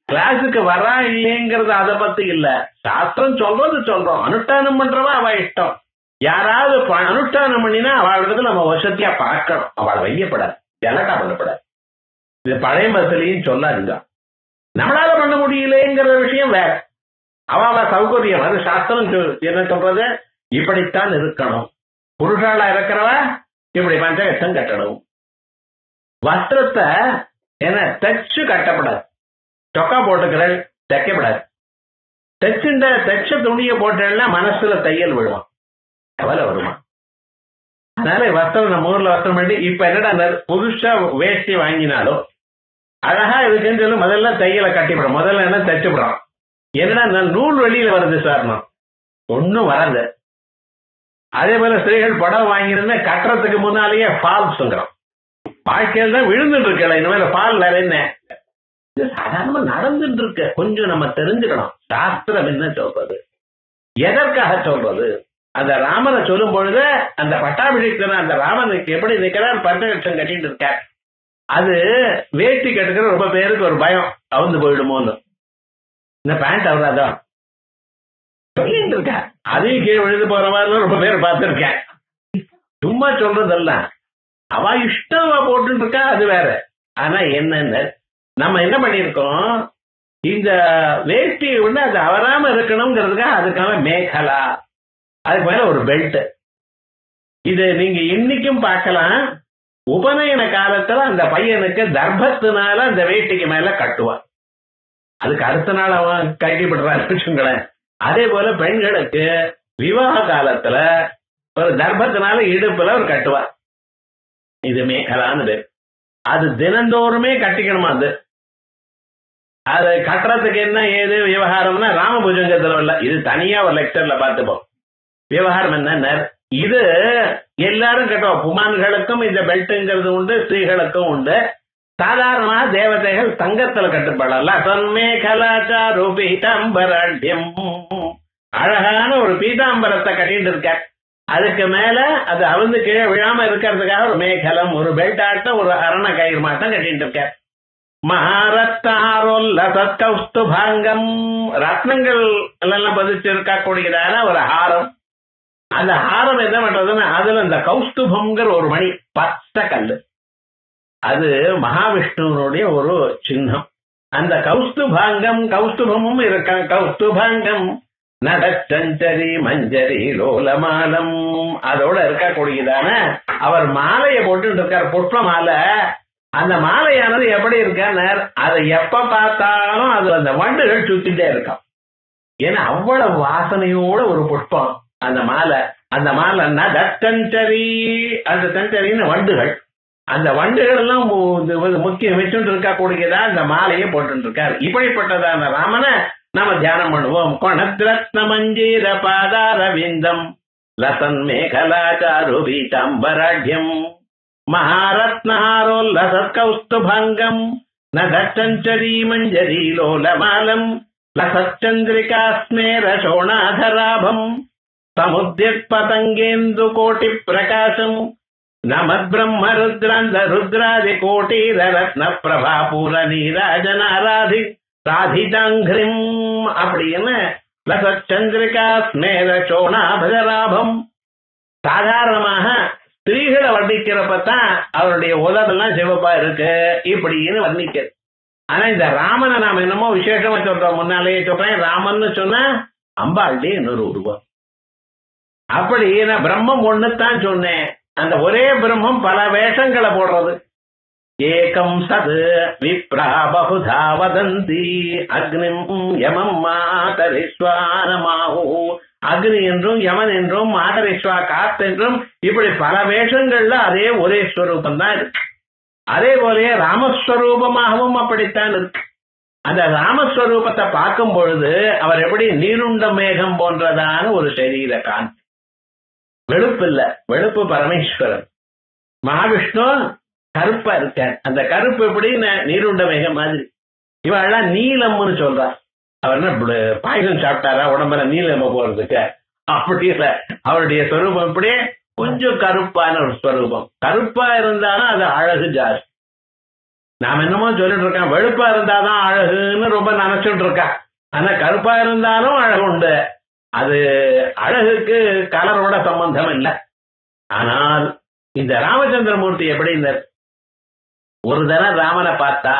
கிளாஸுக்கு வரா இல்லைங்கிறது அதை பத்தி இல்ல. சாஸ்திரம் சொல்றோம், அனுஷ்டானம் பண்றவா அவ இஷ்டம். யாராவது அனுஷ்டானம் பண்ணினா அவளுக்கு நம்ம வசதியா பார்க்கணும். அவளை வையப்படாது, ஜலட்டா பண்ணப்படாது. இது பழைய பஸ்லையும் சொல்லாதுங்க. நம்மளால பண்ண முடியலங்கிற விஷயம் வேற. அவ சௌகரியம். அது சாஸ்திரம் என்ன சொல்றது, இப்படித்தான் இருக்கணும். புருஷாளா இருக்கிறவ இப்படி பஞ்சகட்சம் கட்டணும். வஸ்திரத்தை என்ன தைச்சு கட்டப்படாது. சொக்கா போட்டுக்கிறேன் தைக்கப்படாது. தைச்ச துணியை போட்டேன்னா மனசுல தையல் விடுவான், கவலை வருமா. அதனால வஸ்திரம் நம்ம ஊர்ல வஸ்திரம் பண்ணி இப்ப என்னடா புதுசா வேஷ்டி வாங்கினாலும் அழகா இருக்குன்னு சொல்லி முதல்ல தையலை கட்டிவிடும். முதல்ல என்ன தைச்சுவிடுறோம். என்னடா நூல் வெளியில வருது சார், ஒன்னும் வராது. அதே போல ஸ்திரீகள் புடவை வாங்கியிருந்தா கட்டுறதுக்கு முன்னாலேயே ஃபால்ஸ்ங்கிறோம். வாழ்க்கையில் தான் விழுந்துட்டு இருக்கல, இனிமேல ஃபால் வேற என்ன. இது சாதாரணமா நடந்துட்டு இருக்கு. கொஞ்சம் நம்ம தெரிஞ்சுக்கணும் சாஸ்திரம் என்ன சொல்றது, எதற்காக சொல்றது. அந்த ராமனை சொல்லும் பொழுது அந்த பட்டாபிஷேகத்துல அந்த ராமனுக்கு எப்படி நிற்கிறார், பஞ்சகட்சம் கட்டிட்டு இருக்கார். அது வேட்டி கட்டுக்கிற ரொம்ப பேருக்கு ஒரு பயம், அவுந்து போயிடுமோன்னு. இந்த பேண்ட் அவராதோ சொல்லிட்டு இருக்க, அதையும் கீழே விழுந்து போற மாதிரி ரொம்ப பேர் பார்த்திருக்கேன். சும்மா சொல்றதல்ல, அவ இஷ்டம் போட்டு இருக்கா, அது வேற. ஆனா என்னன்னு நம்ம என்ன பண்ணிருக்கோம், இந்த வேஷ்டி வந்து அது அவராம இருக்கணுங்கிறதுக்காக அதுக்கான மேகலா, அதுக்கு மேல ஒரு பெல்ட். இது நீங்க இன்னைக்கும் பார்க்கலாம். உபநயன காலத்துல அந்த பையனுக்கு தர்ப்பத்தினால அந்த வேட்டிக்கு மேல கட்டுவான். அதுக்கு அடுத்த நாள் அவன் கைவிடுறான். அதே போல பெண்களுக்கு விவாக காலத்துல ஒரு தர்ப்பத்தினால இடுப்புல ஒரு கட்டுவார். இது மேகலான்னு. அது தினந்தோறுமே கட்டிக்கணுமா. அது கட்டுறதுக்கு என்ன ஏது விவகாரம்னா ராமபுஜங்கத்துல இல்ல, இது தனியா ஒரு லெக்சர்ல பார்த்துப்போம். விவகாரம் என்ன, இது எல்லாரும் கட்டுவோம். புமான்களுக்கும் இந்த பெல்ட்டுங்கிறது உண்டு, ஸ்திரீகளுக்கும் உண்டு. சாதாரணமாக தேவதைகள் தங்கத்துல கட்டுப்படல. தன்மேகலாச்சாரு பீதாம்பராட்யம், அழகான ஒரு பீதாம்பரத்தை கட்டிட்டு இருக்க. அதுக்கு மேல அது அவிழ்ந்து கீழே விழாம இருக்கிறதுக்காக ஒரு மேகலம், ஒரு பெல்ட் ஆட்டம், ஒரு அரண கயிறு மாட்டம் கட்டிட்டு இருக்க. மகாரத்தாரோல்ல கௌஸ்துபாங்கம், ரத்னங்கள் எல்லாம் பதிச்சிருக்க கூடியதான ஒரு ஹாரம். அந்த ஹாரம் என்ன பண்றதுன்னா அதுல இந்த கௌஸ்துபம்ங்கிற ஒரு மணி, பச்சை கல்லு, அது மகாவிஷ்ணுனுடைய ஒரு சின்னம். அந்த கௌஸ்துபாங்கம், கௌஸ்துபமும் இருக்க. கௌஸ்துபாங்கம் நடச்சஞ்சரி மஞ்சரி லோலமாலம், அதோட இருக்கக்கூடியதான அவர் மாலையை போட்டு இருக்கார், புஷ்ப மாலை. அந்த மாலையானது எப்படி இருக்கான்னு அதை எப்ப பார்த்தாலும் அது அந்த வண்டுகள் சுத்திட்டே இருக்கும். ஏன்னா அவ்வளவு வாசனையோட ஒரு புஷ்பம் அந்த மாலை. அந்த மாலை நடச்சரி, அந்த சஞ்சரின்னு வண்டுகள், அந்த வண்டுகள் எல்லாம் முக்கியம் வச்சுட்டு இருக்கா கூடியதா அந்த மாலையை போட்டு இருக்காரு. இப்படிப்பட்டதான ராமனை நாம தியானம் பண்ணுவோம். கொணத்ரத்ன மஞ்சீர பாதாரவிந்தம் லசன் மேகலாச்சாரு பீதாம்பராட்யம் மகாரத்னஹாரோல்லசத் கௌஸ்துபங்கம் நடச்சரி மஞ்சரி லோலமாலம் லசச்சந்திரிகா ஸ்மேர சோணாதராபம் சமுத்யத்பதங்கேந்து கோட்டி பிரகாசம் நமத்பிரம்ம ருத்ராந்த ருத்ராதி கோட்டீரத்ன பிரபா பூர நீராஜனாராதி ராதிதாங்கிரிம் அப்படின்னு லசச்சந்திரிகா ஸ்மேர சோணாபஜராபம். சாதாரணமாக ஸ்திரீகளை வர்ணிக்கிறப்பதான் அவருடைய உதடெல்லாம் சிவப்பா இருக்கு இப்படின்னு வர்ணிக்க. ஆனா இந்த ராமனை நாம என்னமோ விசேஷமா சொல்றோம். முன்னாலேயே சொல்றேன், ராமன்னு சொன்னா அம்பாளுடைய இன்னொரு உருவம். அப்படி நான் பிரம்மம் ஒண்ணுத்தான் சொன்னேன். அந்த ஒரே பிரம்மம் பல வேஷங்களை போடுறது. ஏகம் சது விப்ரா பகுதா வதந்தி அக்னிம் யமம் மாதரிஸ்வானமாஹு, அக்னி என்றும் யமன் என்றும் மாதரிஸ்வா காத்து என்றும் இப்படி பல வேஷங்கள்ல அதே ஒரே ஸ்வரூபம் தான் இருக்கு. அதே போலயே ராமஸ்வரூபமாகவும் அப்படித்தான் இருக்கு. அந்த ராமஸ்வரூபத்தை பார்க்கும் பொழுது அவர் எப்படி நீருண்ட மேகம் போன்றதான ஒரு சரீர காந்தி. வெளுப்பு இல்ல, வெளுப்பு பரமேஸ்வரன். மகாவிஷ்ணு கருப்பா இருக்கார். அந்த கருப்பு எப்படின்னு நீருண்ட மேகம் மாதிரி. இவெல்லாம் நீலம்னு சொல்றா. அவர் என்ன பாயசம் சாப்பிட்டாரா உடம்புல நீளம போறதுக்கு? அப்படி இல்ல, அவருடைய ஸ்வரூபம் இப்படியே கொஞ்சம் கருப்பான ஒரு ஸ்வரூபம். கருப்பா இருந்தாலும் அது அழகு ஜாஸ்தி. நாம என்னமோ சொல்லிட்டு இருக்கோம், வெளுப்பா இருந்தாதான் அழகுன்னு ரொம்ப நினைச்சுட்டு இருக்கா. ஆனா கருப்பா இருந்தாலும் அழகு உண்டு. அது அழகுக்கு கலரோட சம்பந்தம் இல்லை. ஆனால் இந்த ராமச்சந்திரமூர்த்தி எப்படி இந்த ஒரு தடவை ராமனை பார்த்தா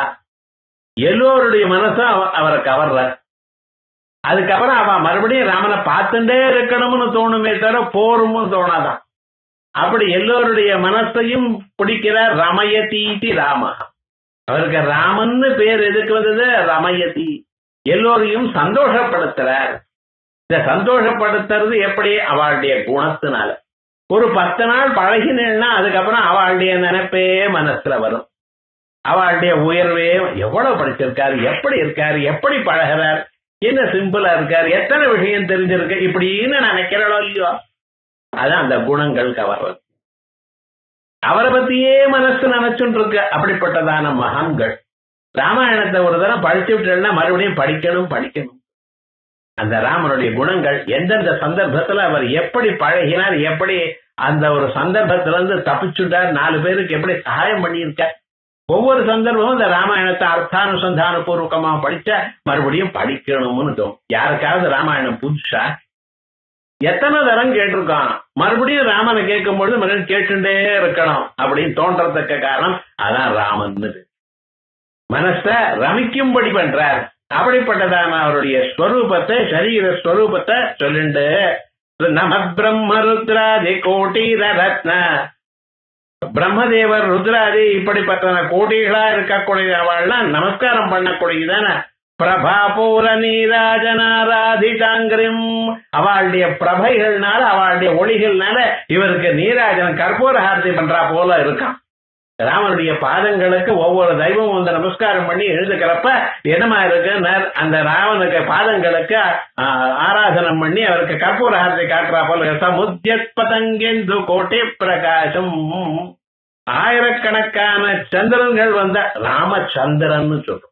எல்லோருடைய மனசும் அவரை கவர்ற. அதுக்கப்புறம் அவன் மறுபடியும் ராமனை பார்த்துட்டே இருக்கணும்னு தோணுமே தவிர போரும்னு தோணாதான். அப்படி எல்லோருடைய மனசையும் பிடிக்கிறார். ரமயதீதி ராம, அவருக்கு ராமன்னு பேர் எதுக்கு வந்தது? ரமயதி, எல்லோரையும் சந்தோஷப்படுத்துறார். இந்த சந்தோஷப்படுத்துறது எப்படி? அவளுடைய குணத்தினால. ஒரு 10 நாள் பழகினேன்னா அதுக்கப்புறம் அவளுடைய நினைப்பே மனசுல வரும். அவளுடைய உயர்வே, எவ்வளவு படிச்சிருக்காரு, எப்படி இருக்காரு, எப்படி பழகிறார், என்ன சிம்பிளா இருக்காரு, எத்தனை விஷயம் தெரிஞ்சிருக்கு, இப்படின்னு நினைக்கிறோ இல்லையோ, அதான் அந்த குணங்கள் கவர்றது. அவரை பத்தியே மனசு நினைச்சுட்டு இருக்கு. அப்படிப்பட்டதான மகான்கள். ராமாயணத்தை ஒரு தரம் படிச்சு விட்டா மறுபடியும் படிக்கணும். அந்த ராமனுடைய குணங்கள் எந்தெந்த சந்தர்ப்பத்துல அவர் எப்படி பழகினார், எப்படி அந்த ஒரு சந்தர்ப்பத்துல இருந்து தப்பிச்சுட்டார், 4 பேருக்கு எப்படி சகாயம் பண்ணியிருக்கார். ஒவ்வொரு சந்தர்ப்பமும் இந்த ராமாயணத்தை அர்த்தானுசந்தான பூர்வகமா படிச்சா மறுபடியும் படிக்கணும்னு தோணும். யாருக்காவது ராமாயணம் புதுசா எத்தனை தரம் கேட்டிருக்கான், மறுபடியும் ராமனை கேட்கும் பொழுது மறுபடியும் கேட்டுட்டே இருக்கணும் அப்படின்னு தோன்றதுக்கு காரணம் அதான் ராமன். மனச ரமிக்கும்படி பண்றார். அப்படிப்பட்டதான அவருடைய ஸ்வரூபத்தை, சரீர ஸ்வரூபத்தை சொல்லிண்டு நம பிரம்ம ருத்ராதி கோட்டீர ரத்ன, பிரம்மதேவர் ருத்ராதி இப்படிப்பட்ட கோட்டிகளா இருக்கக்கூடியவாள்லாம் நமஸ்காரம் பண்ணக்கூடியதான பிரபா பூர நீராஜனாராதிதாங்கிரம், அவளுடைய பிரபைகள்னால அவளுடைய ஒளிகள்னால இவருக்கு நீராஜனம் கற்பூர ஆரத்தி பண்றா போல இருக்கான். ராமனுடைய பாதங்களுக்கு ஒவ்வொரு தெய்வமும் வந்து நமஸ்காரம் பண்ணி எழுதுக்கிறப்ப என்னமா இருக்கு, அந்த ராமனுக்கு பாதங்களுக்கு ஆராதனம் பண்ணி அவருக்கு கற்பூர ஆரத்தி காட்டுறா போல. சமுத்தியத் பதங்கெந்து கோட்டி பிரகாசம், ஆயிரக்கணக்கான சந்திரன்கள் வந்த ராமச்சந்திரன் சொல்றோம்.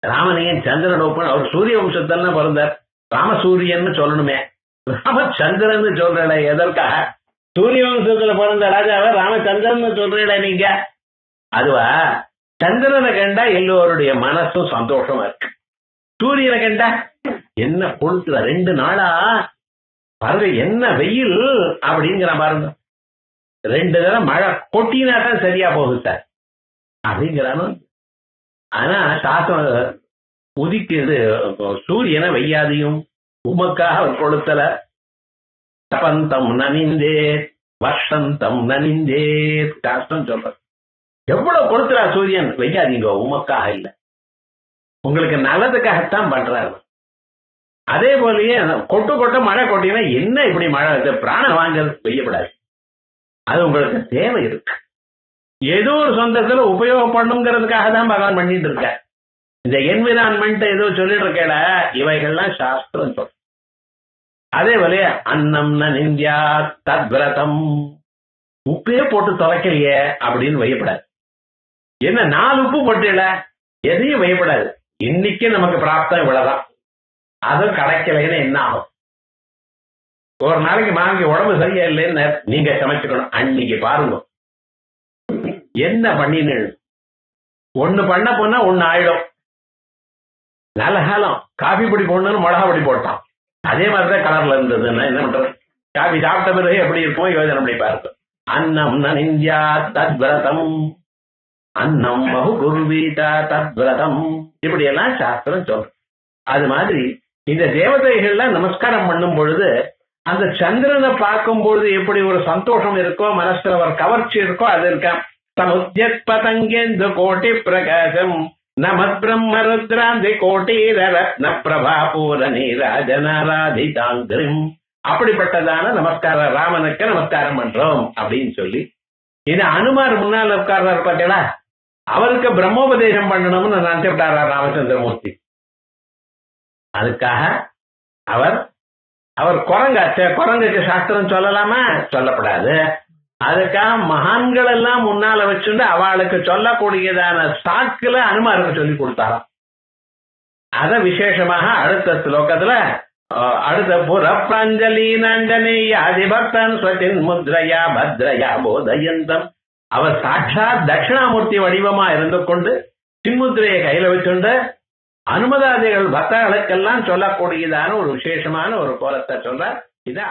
ராமனையும் சந்திரன் ஒப்பன், அவர் சூரிய வம்சத்தன்னு பிறந்தார், ராமசூரியன்னு சொல்லணுமே, ராமச்சந்திரன் சொல்ற எதற்காக? சூரிய வம்சத்துல பிறந்த ராஜாவை ராமச்சந்திரன் சொல்றீங்களா நீங்க? அதுவா, சந்திரனை கண்டா எல்லோருடைய மனசும் சந்தோஷமா இருக்கு. சூரியனை கண்டா என்ன கொளுத்துற, 2 நாளா பாருங்க என்ன வெயில் அப்படிங்கிற பாருங்க, 2 தடவை மழை கொட்டினா தான் சரியா போகுது சார் அப்படிங்கிறானு. ஆனா சாஸ்திரம் உதிக்குது, சூரியனை வெய்யாதையும் உமக்காக அவர் கொளுத்தல. தபந்தம் நனிந்தே வசந்தம் நனிந்தே சாஸ்திரம் சொல்ற. எவ்வளவு கொளுத்துறா சூரியன், வெய்யாதீங்க, உமக்காக இல்ல, உங்களுக்கு நல்லதுக்காகத்தான் பண்றாரு. அதே போலயே கொட்ட மழை கொட்டினா என்ன இப்படி மழை, பிராணம் வாங்கிறது வெய்யப்படாது, அது உங்களுக்கு தேவை இருக்கு, ஏதோ ஒரு சொந்தத்துல உபயோகப்படணுங்கிறதுக்காக தான் பகவான் பண்ணிட்டு இருக்க. இந்த என்விரான்மெண்ட் ஏதோ சொல்லிட்டு இருக்கல, இவைகள்லாம் சாஸ்திரம் சொல்ற. அதே போல அன்னம் நந்தியா தத்விரதம், உப்பே போட்டு துவைக்கலையே அப்படின்னு வையப்படாது. என்ன 4 உப்பு போட்டுல, எதையும் வையப்படாது. இன்னைக்கு நமக்கு பிராப்தம் இவ்வளவுதான், அதுவும் கிடைக்கலைன்னு என்ன ஆகும்? ஒரு நாளைக்கு வாங்கி உடம்பு சரியா இல்லைன்னு நீங்க சமைச்சுக்கணும். அன்னைக்கு பாருங்க என்ன பண்ணின்னு, ஒண்ணு பண்ண போனா ஒண்ணு ஆயிடும். நல்ல காலம் காபி பொடி போடணும்னு மிளகா பொடி போட்டான், அதே மாதிரிதான் கலர்ல இருந்ததுன்னா என்ன பண்றது? காபி சாப்பிட்ட பிறகு எப்படி இருக்கும் யோஜனை பண்ணி பாருங்க. அன்னம் நந்தியா தத்விரதம், அன்னம் பகு குருவீதா தத்விரதம், இப்படி எல்லாம் சாஸ்திரம் சொல்றோம். அது மாதிரி இந்த தேவதைகள்லாம் நமஸ்காரம் பண்ணும் பொழுது அந்த சந்திரனை பார்க்கும் பொழுது எப்படி ஒரு சந்தோஷம் இருக்கோ, மனசுல ஒரு கவர்ச்சி இருக்கோ, அது இருக்கா. சமுத்தியத் பதங்கெந்து கோட்டி பிரகாசம் நம பிரம்ம ருத்ராந்தி கோட்டீர ரத்ன பிரபா பூர நீராஜனாராதிதாங்கிரம், அப்படிப்பட்டதான நமஸ்கார ராமனுக்கு நமஸ்காரம் பண்றோம் அப்படின்னு சொல்லி, இது அனுமார் முன்னால் உட்கார்றாரு பார்த்தீங்களா, அவருக்கு பிரம்மோபதேசம் பண்ணணும்னு நினைச்சுட்டாரா ராமச்சந்திரமூர்த்தி. அதுக்காக அவர் குரங்குக்கு சாஸ்திரம் சொல்லலாமா? சொல்லப்படாது. அதுக்காக மகான்கள் எல்லாம் முன்னால வச்சுட்டு அவளுக்கு சொல்லக்கூடியதான சாக்குல அனுமாருக்கு சொல்லி கொடுத்தாராம். அத விசேஷமாக அடுத்த ஸ்லோகத்துல அடுத்த புறப்பிராஞ்சலி நஞ்சனேய அதிபக்தன் ஸ்வதின் முத்ரயா பத்ரயா போதயந்தம், அவர் சாட்சாத் தட்சிணாமூர்த்தி வடிவமா இருந்து கொண்டு சின்முத்திரையை கையில வச்சுண்டு அனுமதாதிகள் பக்தர்களுக்கெல்லாம் சொல்லக்கூடியதான ஒரு விசேஷமான ஒரு கோலத்தை சொல்றார். இதை